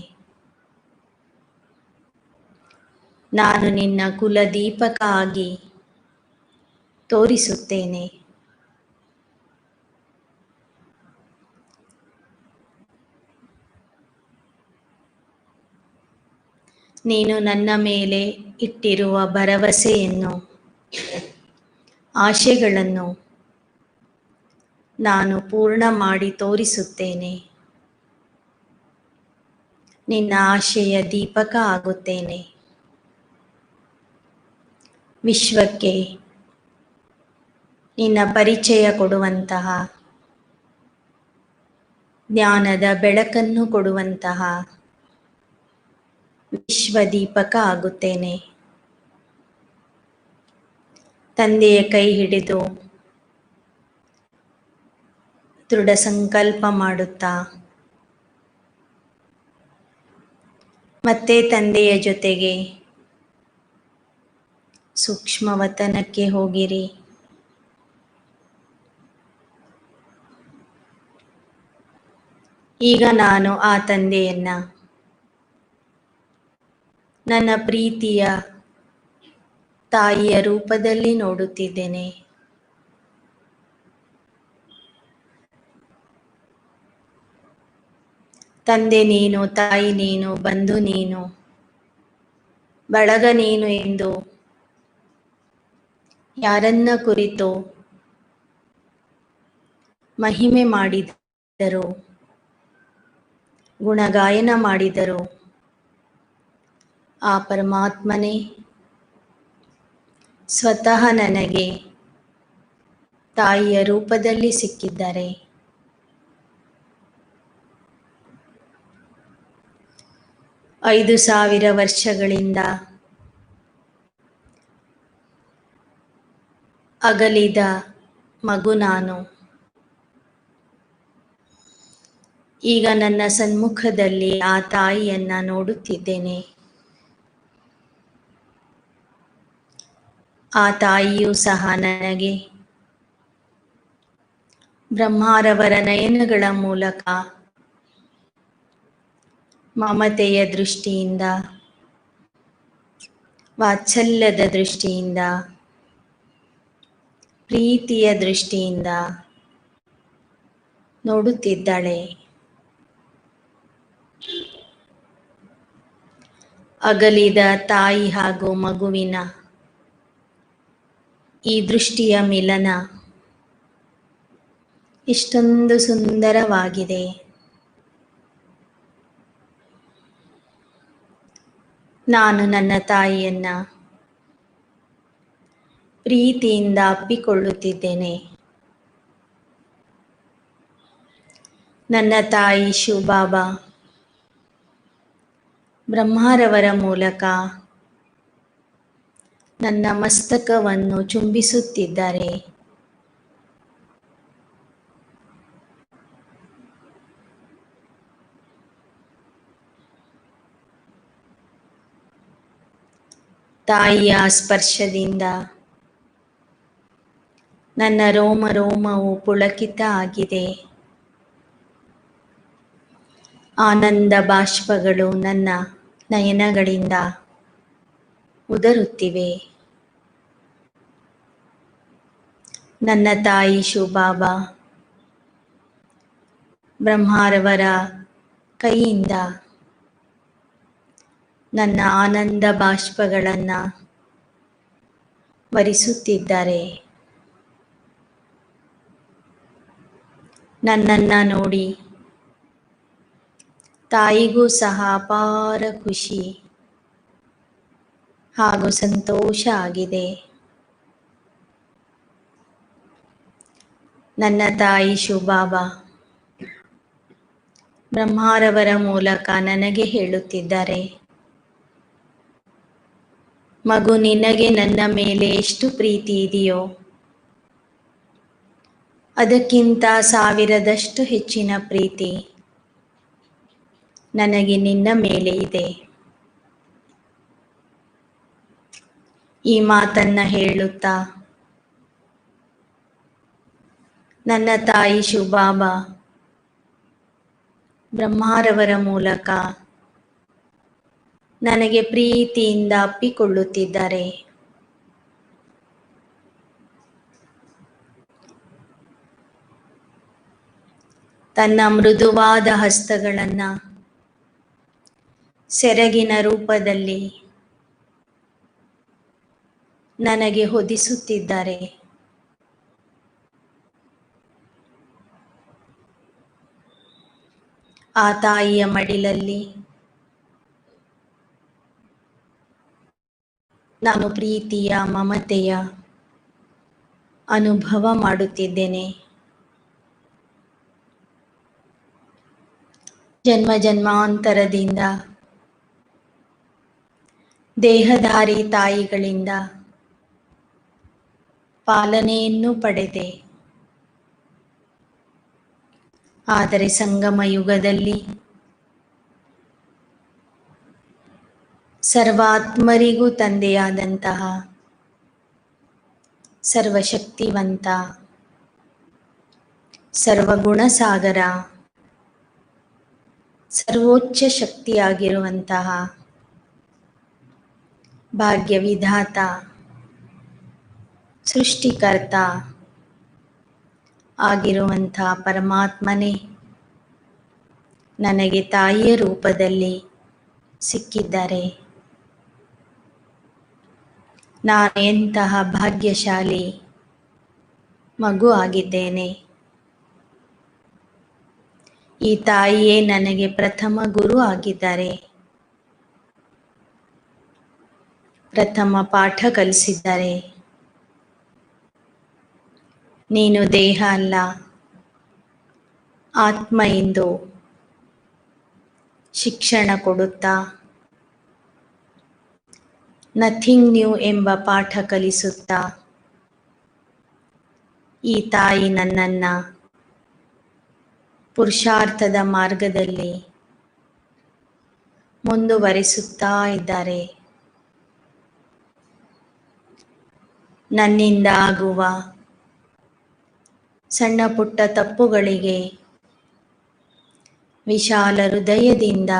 ನಾನು ನಿನ್ನ ಕುಲದೀಪಕ ಆಗಿ ತೋರಿಸುತ್ತೇನೆ. ನೀನು ನನ್ನ ಮೇಲೆ ಇಟ್ಟಿರುವ ಭರವಸೆಯನ್ನು, ಆಶೆಗಳನ್ನು ನಾನು ಪೂರ್ಣ ಮಾಡಿ ತೋರಿಸುತ್ತೇನೆ. ನಿನ್ನ ಆಶೆಯ ದೀಪಕ ಆಗುತ್ತೇನೆ. ವಿಶ್ವಕ್ಕೆ ನಿನ್ನ ಪರಿಚಯ ಕೊಡುವಂತಹ, ಜ್ಞಾನದ ಬೆಳಕನ್ನು ಕೊಡುವಂತಹ ವಿಶ್ವದೀಪಕ ಆಗುತ್ತೇನೆ. ತಂದೆಯ ಕೈ ಹಿಡಿದು ದೃಢ ಸಂಕಲ್ಪ ಮಾಡುತ್ತಾ ಮತ್ತೆ ತಂದೆಯ ಜೊತೆಗೆ ಸೂಕ್ಷ್ಮವತನಕ್ಕೆ ಹೋಗಿರಿ. ಈಗ ನಾನು ಆ ತಂದೆಯನ್ನ ನನ್ನ ಪ್ರೀತಿಯ ತಾಯಿಯ ರೂಪದಲ್ಲಿ ನೋಡುತ್ತಿದ್ದೇನೆ. ತಂದೆ ನೀನು, ತಾಯಿ ನೀನು, ಬಂಧು ನೀನು, ಬಳಗ ನೀನು ಎಂದು ಯಾರನ್ನ ಕುರಿತು ಮಹಿಮೆ ಮಾಡಿದರು, ಗುಣಗಾಯನ ಮಾಡಿದರು, ಆ ಪರಮಾತ್ಮನೇ ಸ್ವತಃ ನನಗೆ ತಾಯಿಯ ರೂಪದಲ್ಲಿ ಸಿಕ್ಕಿದ್ದಾರೆ. ಐದು 5000 ವರ್ಷಗಳಿಂದ ಅಗಲಿದ ಮಗು ನಾನು. ಈಗ ನನ್ನ ಸನ್ಮುಖದಲ್ಲಿ ಆ ತಾಯಿಯನ್ನ ನೋಡುತ್ತಿದ್ದೇನೆ. ಆ ತಾಯಿಯೂ ಸಹ ನನಗೆ ಬ್ರಹ್ಮಾರವರ ನಯನಗಳ ಮೂಲಕ ಮಮತೆಯ ದೃಷ್ಟಿಯಿಂದ, ವಾತ್ಸಲ್ಯದ ದೃಷ್ಟಿಯಿಂದ, ಪ್ರೀತಿಯ ದೃಷ್ಟಿಯಿಂದ ನೋಡುತ್ತಿದ್ದಾಳೆ. ಅಗಲಿದ ತಾಯಿ ಹಾಗೂ ಮಗುವಿನ ಈ ದೃಷ್ಟಿಯ ಮಿಲನ ಇಷ್ಟೊಂದು ಸುಂದರವಾಗಿದೆ. ನಾನು ನನ್ನ ತಾಯಿಯನ್ನ ಪ್ರೀತಿಯಿಂದ ಅಪ್ಪಿಕೊಳ್ಳುತ್ತಿದ್ದೇನೆ. ನನ್ನ ತಾಯಿ ಶಿವಬಾಬಾ ಬ್ರಹ್ಮರವರ ಮೂಲಕ ನನ್ನ ಮಸ್ತಕವನ್ನು ಚುಂಬಿಸುತ್ತಿದ್ದಾರೆ. ತಾಯಿಯ ಸ್ಪರ್ಶದಿಂದ ನನ್ನ ರೋಮ ರೋಮವು ಪುಳಕಿತ ಆಗಿದೆ. ಆನಂದ ಬಾಷ್ಪಗಳು ನನ್ನ ನಯನಗಳಿಂದ ಉದುರುತ್ತಿವೆ. ನನ್ನ ತಾಯಿ ಶಿವಬಾಬಾ ಬ್ರಹ್ಮರವರ ಕೈಯಿಂದ ನನ್ನ ಆನಂದ ಬಾಷ್ಪಗಳನ್ನು ವರಿಸುತ್ತಿದ್ದಾರೆ. ನನ್ನನ್ನು ನೋಡಿ ತಾಯಿಗೂ ಸಹ ಅಪಾರ ಖುಷಿ ಹಾಗೂ ಸಂತೋಷ ಆಗಿದೆ. ನನ್ನ ತಾಯಿ ಶಿವಬಾಬಾ ಬ್ರಹ್ಮರವರ ಮೂಲಕ ನನಗೆ ಹೇಳುತ್ತಿದ್ದಾರೆ, ಮಗು, ನಿನಗೆ ನನ್ನ ಮೇಲೆ ಎಷ್ಟು ಪ್ರೀತಿ ಇದೆಯೋ ಅದಕ್ಕಿಂತ 1000ದಷ್ಟು ಹೆಚ್ಚಿನ ಪ್ರೀತಿ ನನಗೆ ನಿನ್ನ ಮೇಲೆ ಇದೆ. ಈ ಮಾತನ್ನ ಹೇಳುತ್ತಾ ನನ್ನ ತಾಯಿ ಶಿವಬಾಬಾ ಬ್ರಹ್ಮರವರ ಮೂಲಕ ನನಗೆ ಪ್ರೀತಿಯಿಂದ ಅಪ್ಪಿಕೊಳ್ಳುತ್ತಿದ್ದಾರೆ. ತನ್ನ ಮೃದುವಾದ ಹಸ್ತಗಳನ್ನು ಸೆರಗಿನ ರೂಪದಲ್ಲಿ ನನಗೆ ಹೊದಿಸುತ್ತಿದ್ದಾರೆ. ಆ ತಾಯಿಯ ಮಡಿಲಲ್ಲಿ ನಾನು ಪ್ರೀತಿಯ ಮಮತೆಯ ಅನುಭವ ಮಾಡುತ್ತಿದ್ದೇನೆ. ಜನ್ಮ ಜನ್ಮಾಂತರದಿಂದ ದೇಹಧಾರಿ ತಾಯಿಗಳಿಂದ ಪಾಲನೆಯನ್ನು ಪಡೆದೆ. ಆದರೆ ಸಂಗಮ ಯುಗದಲ್ಲಿ ಸರ್ವಾತ್ಮರಿಗೂ ತಂದೆಯಾದಂತಹ ಸರ್ವಶಕ್ತಿವಂತ ಸರ್ವಗುಣಸಾಗರ ಸರ್ವೋಚ್ಚ ಶಕ್ತಿಯಾಗಿರುವಂತಹ ಭಾಗ್ಯವಿಧಾತ ಸೃಷ್ಟಿಕರ್ತ ಆಗಿರುವಂತಹ ಪರಮಾತ್ಮನೇ ನನಗೆ ತಾಯಿಯ ರೂಪದಲ್ಲಿ ಸಿಕ್ಕಿದ್ದಾರೆ. ನಾನು ಎಂತಹ ಭಾಗ್ಯಶಾಲಿ ಮಗು ಆಗಿದ್ದೇನೆ. ಈ ತಾಯಿಯೇ ನನಗೆ ಪ್ರಥಮ ಗುರು ಆಗಿದ್ದಾರೆ. ಪ್ರಥಮ ಪಾಠ ಕಲಿಸಿದ್ದಾರೆ. ನೀನು ದೇಹ ಅಲ್ಲ, ಆತ್ಮ ಎಂದು ಶಿಕ್ಷಣ ಕೊಡುತ್ತಾ ನಥಿಂಗ್ ನ್ಯೂ ಎಂಬ ಪಾಠ ಕಲಿಸುತ್ತಾ ಈ ತಾಯಿ ನನ್ನನ್ನು ಪುರುಷಾರ್ಥದ ಮಾರ್ಗದಲ್ಲಿ ಮುಂದುವರಿಸುತ್ತಾ ಇದ್ದಾರೆ. ನನ್ನಿಂದ ಆಗುವ ಸಣ್ಣ ಪುಟ್ಟ ತಪ್ಪುಗಳಿಗೆ ವಿಶಾಲ ಹೃದಯದಿಂದ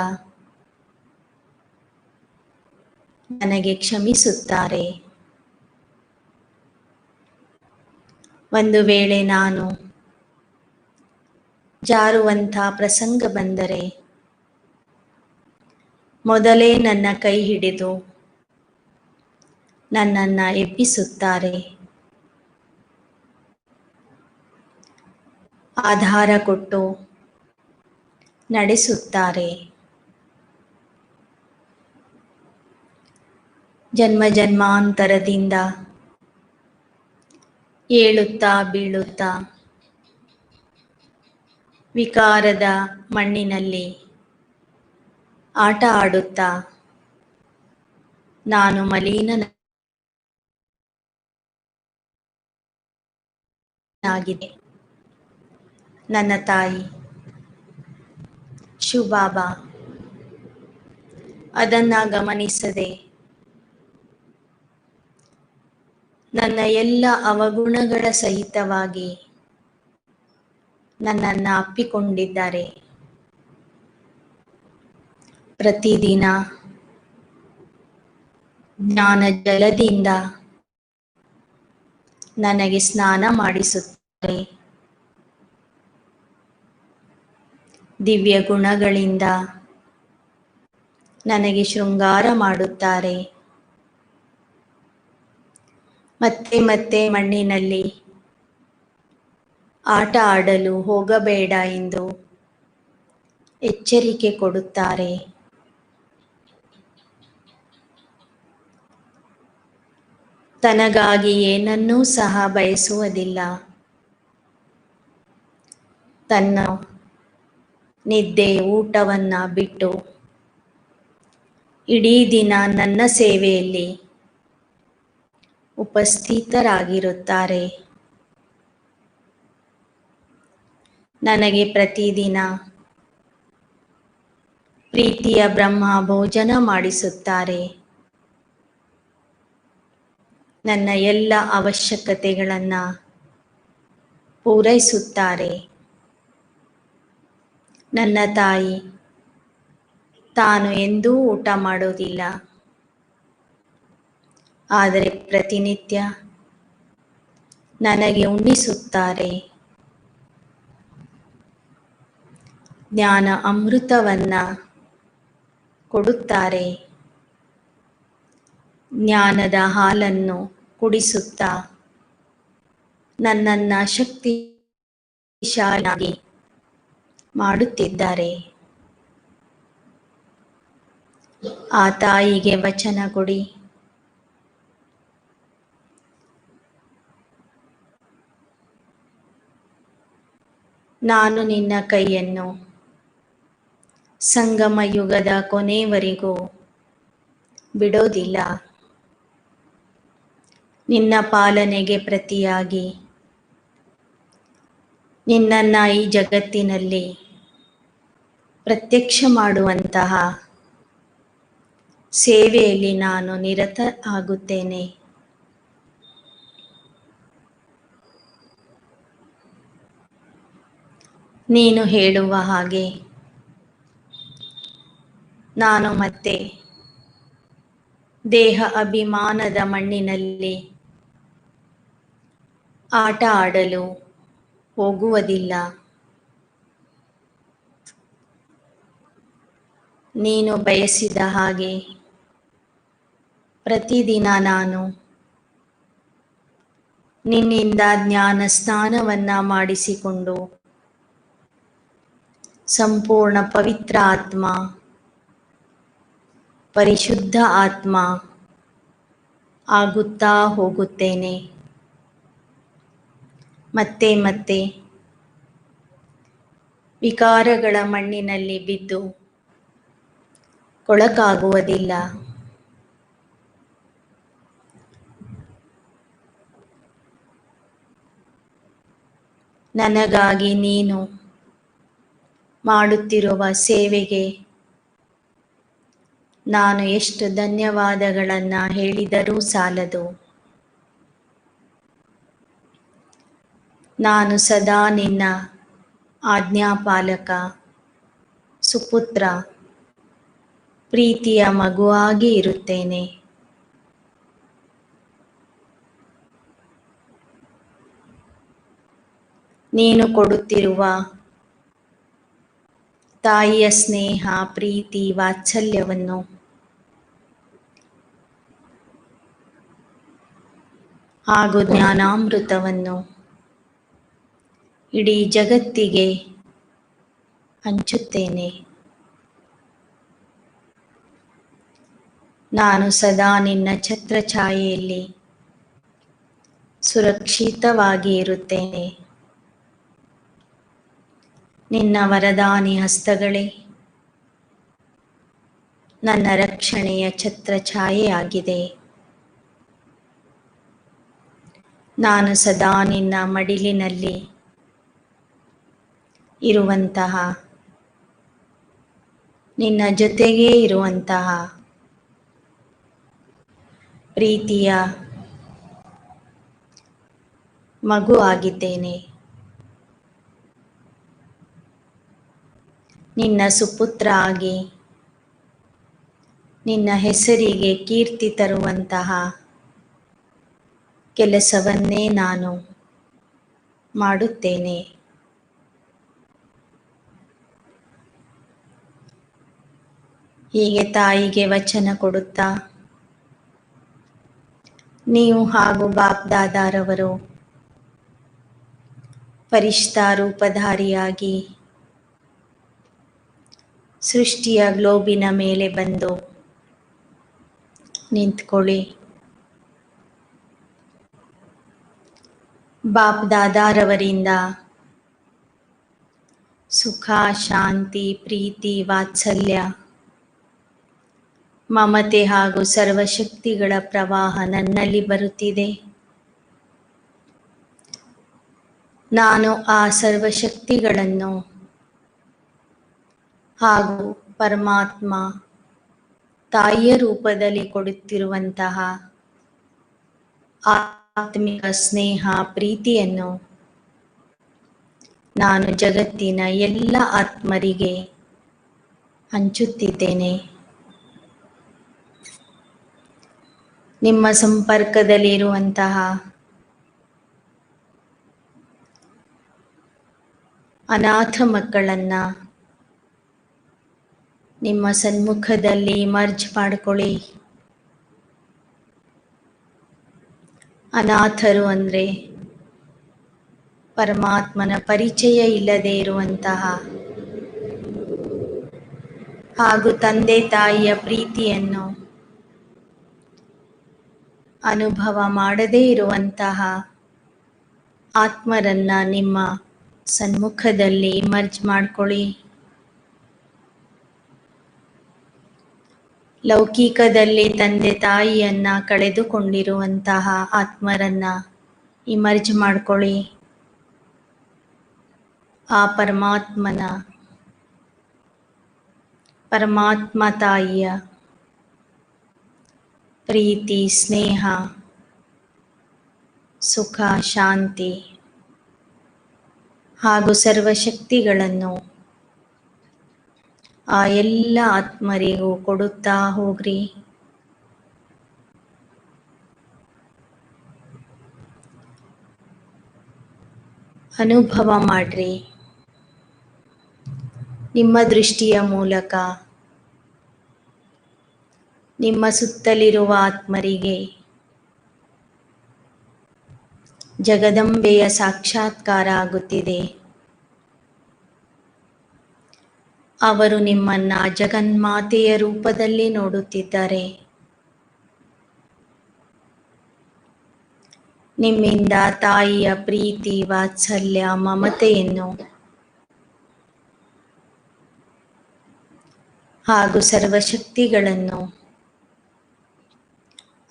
ನನಗೆ ಕ್ಷಮಿಸುತ್ತಾರೆ. ಒಂದು ವೇಳೆ ನಾನು ಜಾರುವಂಥ ಪ್ರಸಂಗ ಬಂದರೆ ಮೊದಲೇ ನನ್ನ ಕೈ ಹಿಡಿದು ನನ್ನನ್ನು ಎಬ್ಬಿಸುತ್ತಾರೆ. ಆಧಾರ ಕೊಟ್ಟು ನಡೆಸುತ್ತಾರೆ. ಜನ್ಮ ಜನ್ಮಾಂತರದಿಂದ ಏಳುತ್ತಾ ಬೀಳುತ್ತಾ ವಿಕಾರದ ಮಣ್ಣಿನಲ್ಲಿ ಆಟ ಆಡುತ್ತಾ ನಾನು ಮಲಿನನಾಗಿದೆ. ನನ್ನ ತಾಯಿ ಶಿವಬಾಬಾ ಅದನ್ನ ಗಮನಿಸದೆ ನನ್ನ ಎಲ್ಲ ಅವಗುಣಗಳ ಸಹಿತವಾಗಿ ನನ್ನನ್ನು ಅಪ್ಪಿಕೊಂಡಿದ್ದಾರೆ. ಪ್ರತಿದಿನ ಜ್ಞಾನ ಜಲದಿಂದ ನನಗೆ ಸ್ನಾನ ಮಾಡಿಸುತ್ತಾರೆ. ದಿವ್ಯ ಗುಣಗಳಿಂದ ನನಗೆ ಶೃಂಗಾರ ಮಾಡುತ್ತಾರೆ. ಮತ್ತೆ ಮತ್ತೆ ಮಣ್ಣಿನಲ್ಲಿ ಆಟ ಆಡಲು ಹೋಗಬೇಡ ಎಂದು ಎಚ್ಚರಿಕೆ ಕೊಡುತ್ತಾರೆ. ತನಗಾಗಿ ಏನನ್ನೂ ಸಹ ಬಯಸುವುದಿಲ್ಲ. ತನ್ನ ನಿದ್ದೆ ಊಟವನ್ನ ಬಿಟ್ಟು ಇಡೀ ದಿನ ನನ್ನ ಸೇವೆಯಲ್ಲಿ ಉಪಸ್ಥಿತರಾಗಿರುತ್ತಾರೆ. ನನಗೆ ಪ್ರತಿದಿನ ಪ್ರೀತಿಯ ಬ್ರಹ್ಮ ಭೋಜನ ಮಾಡಿಸುತ್ತಾರೆ. ನನ್ನ ಎಲ್ಲ ಅವಶ್ಯಕತೆಗಳನ್ನು ಪೂರೈಸುತ್ತಾರೆ. ನನ್ನ ತಾಯಿ ತಾನು ಎಂದೂ ಊಟ ಮಾಡೋದಿಲ್ಲ, ಆದರೆ ಪ್ರತಿನಿತ್ಯ ನನಗೆ ಉಣ್ಣಿಸುತ್ತಾರೆ. ಜ್ಞಾನ ಅಮೃತವನ್ನ ಕೊಡುತ್ತಾರೆ. ಜ್ಞಾನದ ಹಾಲನ್ನು ಕುಡಿಸುತ್ತಾ ನನ್ನನ್ನು ಶಕ್ತಿಶಾಲಿಯಾಗಿ ಮಾಡುತ್ತಿದ್ದಾರೆ. ಆ ತಾಯಿಗೆ ವಚನ ಕೊಡಿ. ನಾನು ನಿನ್ನ ಕೈಯನ್ನು ಸಂಗಮ ಯುಗದ ಕೊನೆಯವರೆಗೂ ಬಿಡೋದಿಲ್ಲ. ನಿನ್ನ ಪಾಲನೆಗೆ ಪ್ರತಿಯಾಗಿ ನಿನ್ನನ್ನು ಈ ಜಗತ್ತಿನಲ್ಲಿ ಪ್ರತ್ಯಕ್ಷ ಮಾಡುವಂತಹ ಸೇವೆಯಲ್ಲಿ ನಾನು ನಿರತ ಆಗುತ್ತೇನೆ. ನೀನು ಹೇಳುವ ಹಾಗೆ ನಾನು ಮತ್ತೆ ದೇಹ ಅಭಿಮಾನದ ಮಣ್ಣಿನಲ್ಲಿ ಆಟ ಆಡಲು ಹೋಗುವುದಿಲ್ಲ. ನೀನು ಬಯಸಿದ ಹಾಗೆ ಪ್ರತಿದಿನ ನಾನು ನಿನ್ನಿಂದ ಜ್ಞಾನ ಸ್ನಾನವನ್ನ ಮಾಡಿಸಿಕೊಂಡು ಸಂಪೂರ್ಣ ಪವಿತ್ರ ಆತ್ಮ, ಪರಿಶುದ್ಧ ಆತ್ಮ ಆಗುತ್ತಾ ಹೋಗುತ್ತೇನೆ. ಮತ್ತೆ ಮತ್ತೆ ವಿಕಾರಗಳ ಮಣ್ಣಿನಲ್ಲಿ ಬಿದ್ದು ಕೊಳಕಾಗುವುದಿಲ್ಲ. ನನಗಾಗಿ ನೀನು ಮಾಡುತ್ತಿರುವ ಸೇವೆಗೆ ನಾನು ಎಷ್ಟು ಧನ್ಯವಾದಗಳನ್ನು ಹೇಳಿದರೂ ಸಾಲದು. ನಾನು ಸದಾ ನಿನ್ನ ಆಜ್ಞಾಪಾಲಕ, ಸುಪುತ್ರ, ಪ್ರೀತಿಯ ಮಗುವಾಗಿ ಇರುತ್ತೇನೆ. ನೀನು ಕೊಡುತ್ತಿರುವ ತಾಯಿಯ ಸ್ನೇಹ, ಪ್ರೀತಿ, ವಾತ್ಸಲ್ಯವನ್ನು ಹಾಗೂ ಜ್ಞಾನಾಮೃತವನ್ನು ಇಡೀ ಜಗತ್ತಿಗೆ ಹಂಚುತ್ತೇನೆ. ನಾನು ಸದಾ ನಿನ್ನ ಛತ್ರಛಾಯೆಯಲ್ಲಿ ಸುರಕ್ಷಿತವಾಗಿ ಇರುತ್ತೇನೆ. ನಿನ್ನ ವರದಾನಿ ಹಸ್ತಗಳೇ ನನ್ನ ರಕ್ಷಣೆಯ ಛತ್ರಛಾಯೆಯಾಗಿದೆ. ನಾನು ಸದಾ ನಿನ್ನ ಮಡಿಲಿನಲ್ಲಿ ಇರುವಂತಹ, ನಿನ್ನ ಜೊತೆಗೇ ಇರುವಂತಹ ಪ್ರೀತಿಯ ಮಗು ಆಗಿದ್ದೇನೆ. ನಿನ್ನ ಸುಪುತ್ರ ಆಗಿ ನಿನ್ನ ಹೆಸರಿಗೆ ಕೀರ್ತಿ ತರುವಂತಹ ಕೆಲಸವನ್ನೇ ನಾನು ಮಾಡುತ್ತೇನೆ. ಹೀಗೆ ತಾಯಿಗೆ ವಚನ ಕೊಡುತ್ತಾ ನೀವು ಹಾಗೂ ಬಾಪ್ ದಾದಾರವರು ಫರಿಷ್ಠಾ ರೂಪಧಾರಿಯಾಗಿ ಸೃಷ್ಟಿಯ ಗ್ಲೋಬಿನ ಮೇಲೆ ಬಂದು ನಿಂತ್ಕೊಳ್ಳಿ. ಬಾಪ್ ದಾದಾರವರಿಂದ ಸುಖ, ಶಾಂತಿ, ಪ್ರೀತಿ, ವಾತ್ಸಲ್ಯ, ಮಮತೆ ಹಾಗೂ ಸರ್ವಶಕ್ತಿಗಳ ಪ್ರವಾಹ ನನ್ನಲ್ಲಿ ಬರುತ್ತಿದೆ. ನಾನು ಆ ಸರ್ವಶಕ್ತಿಗಳನ್ನು ಹಾಗೂ ಪರಮಾತ್ಮ ತಾಯಿಯ ರೂಪದಲ್ಲಿ ಕೊಡುತ್ತಿರುವಂತಹ ಆತ್ಮಿಕ ಸ್ನೇಹ, ಪ್ರೀತಿಯನ್ನು ನಾನು ಜಗತ್ತಿನ ಎಲ್ಲ ಆತ್ಮರಿಗೆ ಹಂಚುತ್ತಿದ್ದೇನೆ. ನಿಮ್ಮ ಸಂಪರ್ಕದಲ್ಲಿರುವಂತಹ ಅನಾಥ ಮಕ್ಕಳನ್ನು ನಿಮ್ಮ ಸನ್ಮುಖದಲ್ಲಿ ಮರ್ಜ್ ಮಾಡಿಕೊಳ್ಳಿ. ಅನಾಥರು ಅಂದರೆ ಪರಮಾತ್ಮನ ಪರಿಚಯ ಇಲ್ಲದೆ ಇರುವಂತಹ ಹಾಗೂ ತಂದೆ ತಾಯಿಯ ಪ್ರೀತಿಯನ್ನು ಅನುಭವ ಮಾಡದೇ ಇರುವಂತಹ ಆತ್ಮರನ್ನ ನಿಮ್ಮ ಸನ್ಮುಖದಲ್ಲಿ ಮರ್ಜ್ ಮಾಡಿಕೊಳ್ಳಿ. ಲೌಕಿಕದಲ್ಲಿ ತಂದೆ ತಾಯಿಯನ್ನ ಕಳೆದುಕೊಂಡಿರುವಂತಹ ಆತ್ಮರನ್ನ ಇಮರ್ಜ್ ಮಾಡಿಕೊಳ್ಳಿ. ಆ ಪರಮಾತ್ಮ ತಾಯಿಯ ಪ್ರೀತಿ, ಸ್ನೇಹ, ಸುಖ, ಶಾಂತಿ ಹಾಗೂ ಸರ್ವಶಕ್ತಿಗಳನ್ನು ಆ ಎಲ್ಲ ಆತ್ಮರಿಗೂ ಕೊಡುತ್ತಾ ಹೋಗ್ರಿ. ಅನುಭವ ಮಾಡ್ರಿ. ನಿಮ್ಮ ದೃಷ್ಟಿಯ ಮೂಲಕ ನಿಮ್ಮ ಸುತ್ತಲಿರುವ ಆತ್ಮರಿಗೆ ಜಗದಂಬೆಯ ಸಾಕ್ಷಾತ್ಕಾರ ಆಗುತ್ತಿದೆ. ಅವರು ನಿಮ್ಮನ್ನ ಜಗನ್ಮಾತೆಯ ರೂಪದಲ್ಲಿ ನೋಡುತ್ತಿದ್ದಾರೆ. ನಿಮ್ಮಿಂದ ತಾಯಿಯ ಪ್ರೀತಿ, ವಾತ್ಸಲ್ಯ, ಮಮತೆಯನ್ನು ಹಾಗೂ ಸರ್ವಶಕ್ತಿಗಳನ್ನು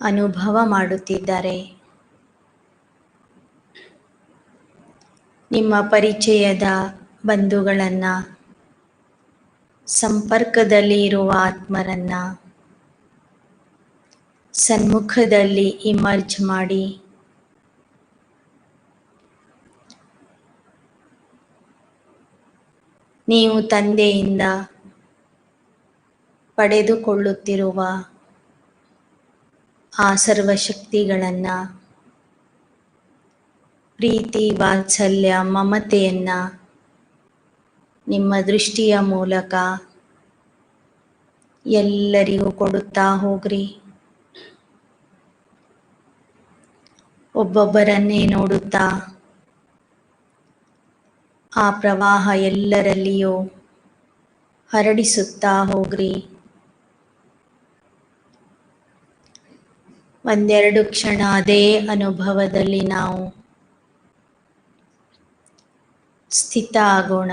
ಅನುಭವ ಮಾಡುತ್ತಿದ್ದಾರೆ. ನಿಮ್ಮ ಪರಿಚಯದ ಬಂಧುಗಳನ್ನು, ಸಂಪರ್ಕದಲ್ಲಿ ಇರುವ ಆತ್ಮರನ್ನ ಸನ್ಮುಖದಲ್ಲಿ ಇಮರ್ಜ್ ಮಾಡಿ. ನೀವು ತಂದೆಯಿಂದ ಪಡೆದುಕೊಳ್ಳುತ್ತಿರುವ ಆ ಸರ್ವಶಕ್ತಿಗಳನ್ನು, ಪ್ರೀತಿ, ವಾತ್ಸಲ್ಯ, ಮಮತೆಯನ್ನು ನಿಮ್ಮ ದೃಷ್ಟಿಯ ಮೂಲಕ ಎಲ್ಲರಿಗೂ ಕೊಡುತ್ತಾ ಹೋಗ್ರಿ. ಒಬ್ಬೊಬ್ಬರನ್ನೇ ನೋಡುತ್ತಾ ಆ ಪ್ರವಾಹ ಎಲ್ಲರಲ್ಲಿಯೂ ಹರಡಿಸುತ್ತಾ ಹೋಗ್ರಿ. ಒಂದೆರಡು ಕ್ಷಣ ಅದೇ ಅನುಭವದಲ್ಲಿ ನಾವು ಸ್ಥಿತ ಆಗೋಣ.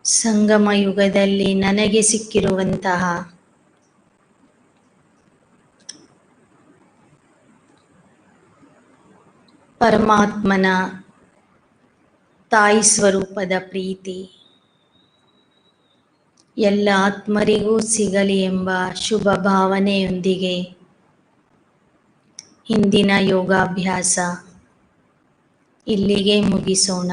ಸಂಗಮ ಯುಗದಲ್ಲಿ ನನಗೆ ಸಿಕ್ಕಿರುವಂತಹ ಪರಮಾತ್ಮನ ತಾಯಿ ಸ್ವರೂಪದ ಪ್ರೀತಿ ಎಲ್ಲ ಆತ್ಮರಿಗೂ ಸಿಗಲಿ ಎಂಬ ಶುಭ ಭಾವನೆಯೊಂದಿಗೆ ಇಂದಿನ ಯೋಗಾಭ್ಯಾಸ ಇಲ್ಲಿಗೆ ಮುಗಿಸೋಣ.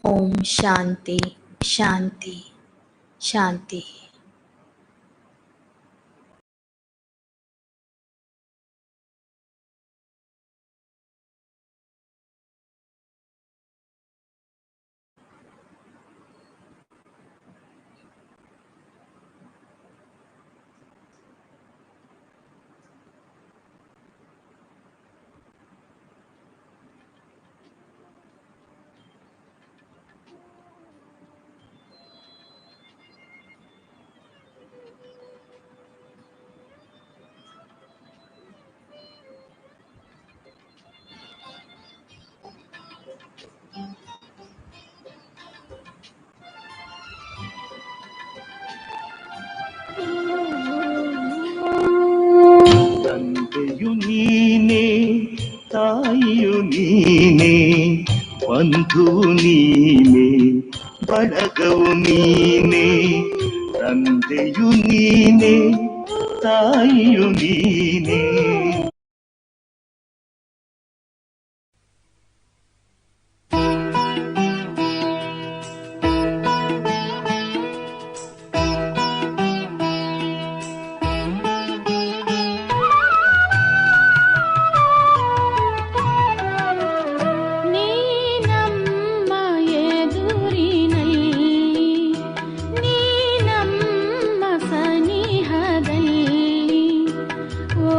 ಓಂ ಶಾಂತಿ ಶಾಂತಿ ಶಾಂತಿ. ತಂದೆಯು ನೀನೇ, ತಾಯಿಯು ನೀನೇ, ಬಂಧುವು ನೀನೇ, ಬಳಗವು ನೀನೇ. ತಂದೆಯು ನೀನೇ, ತಾಯಿಯು ನೀನೇ. ಓ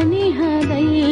ಸನಿಹದಲ್ಲಿ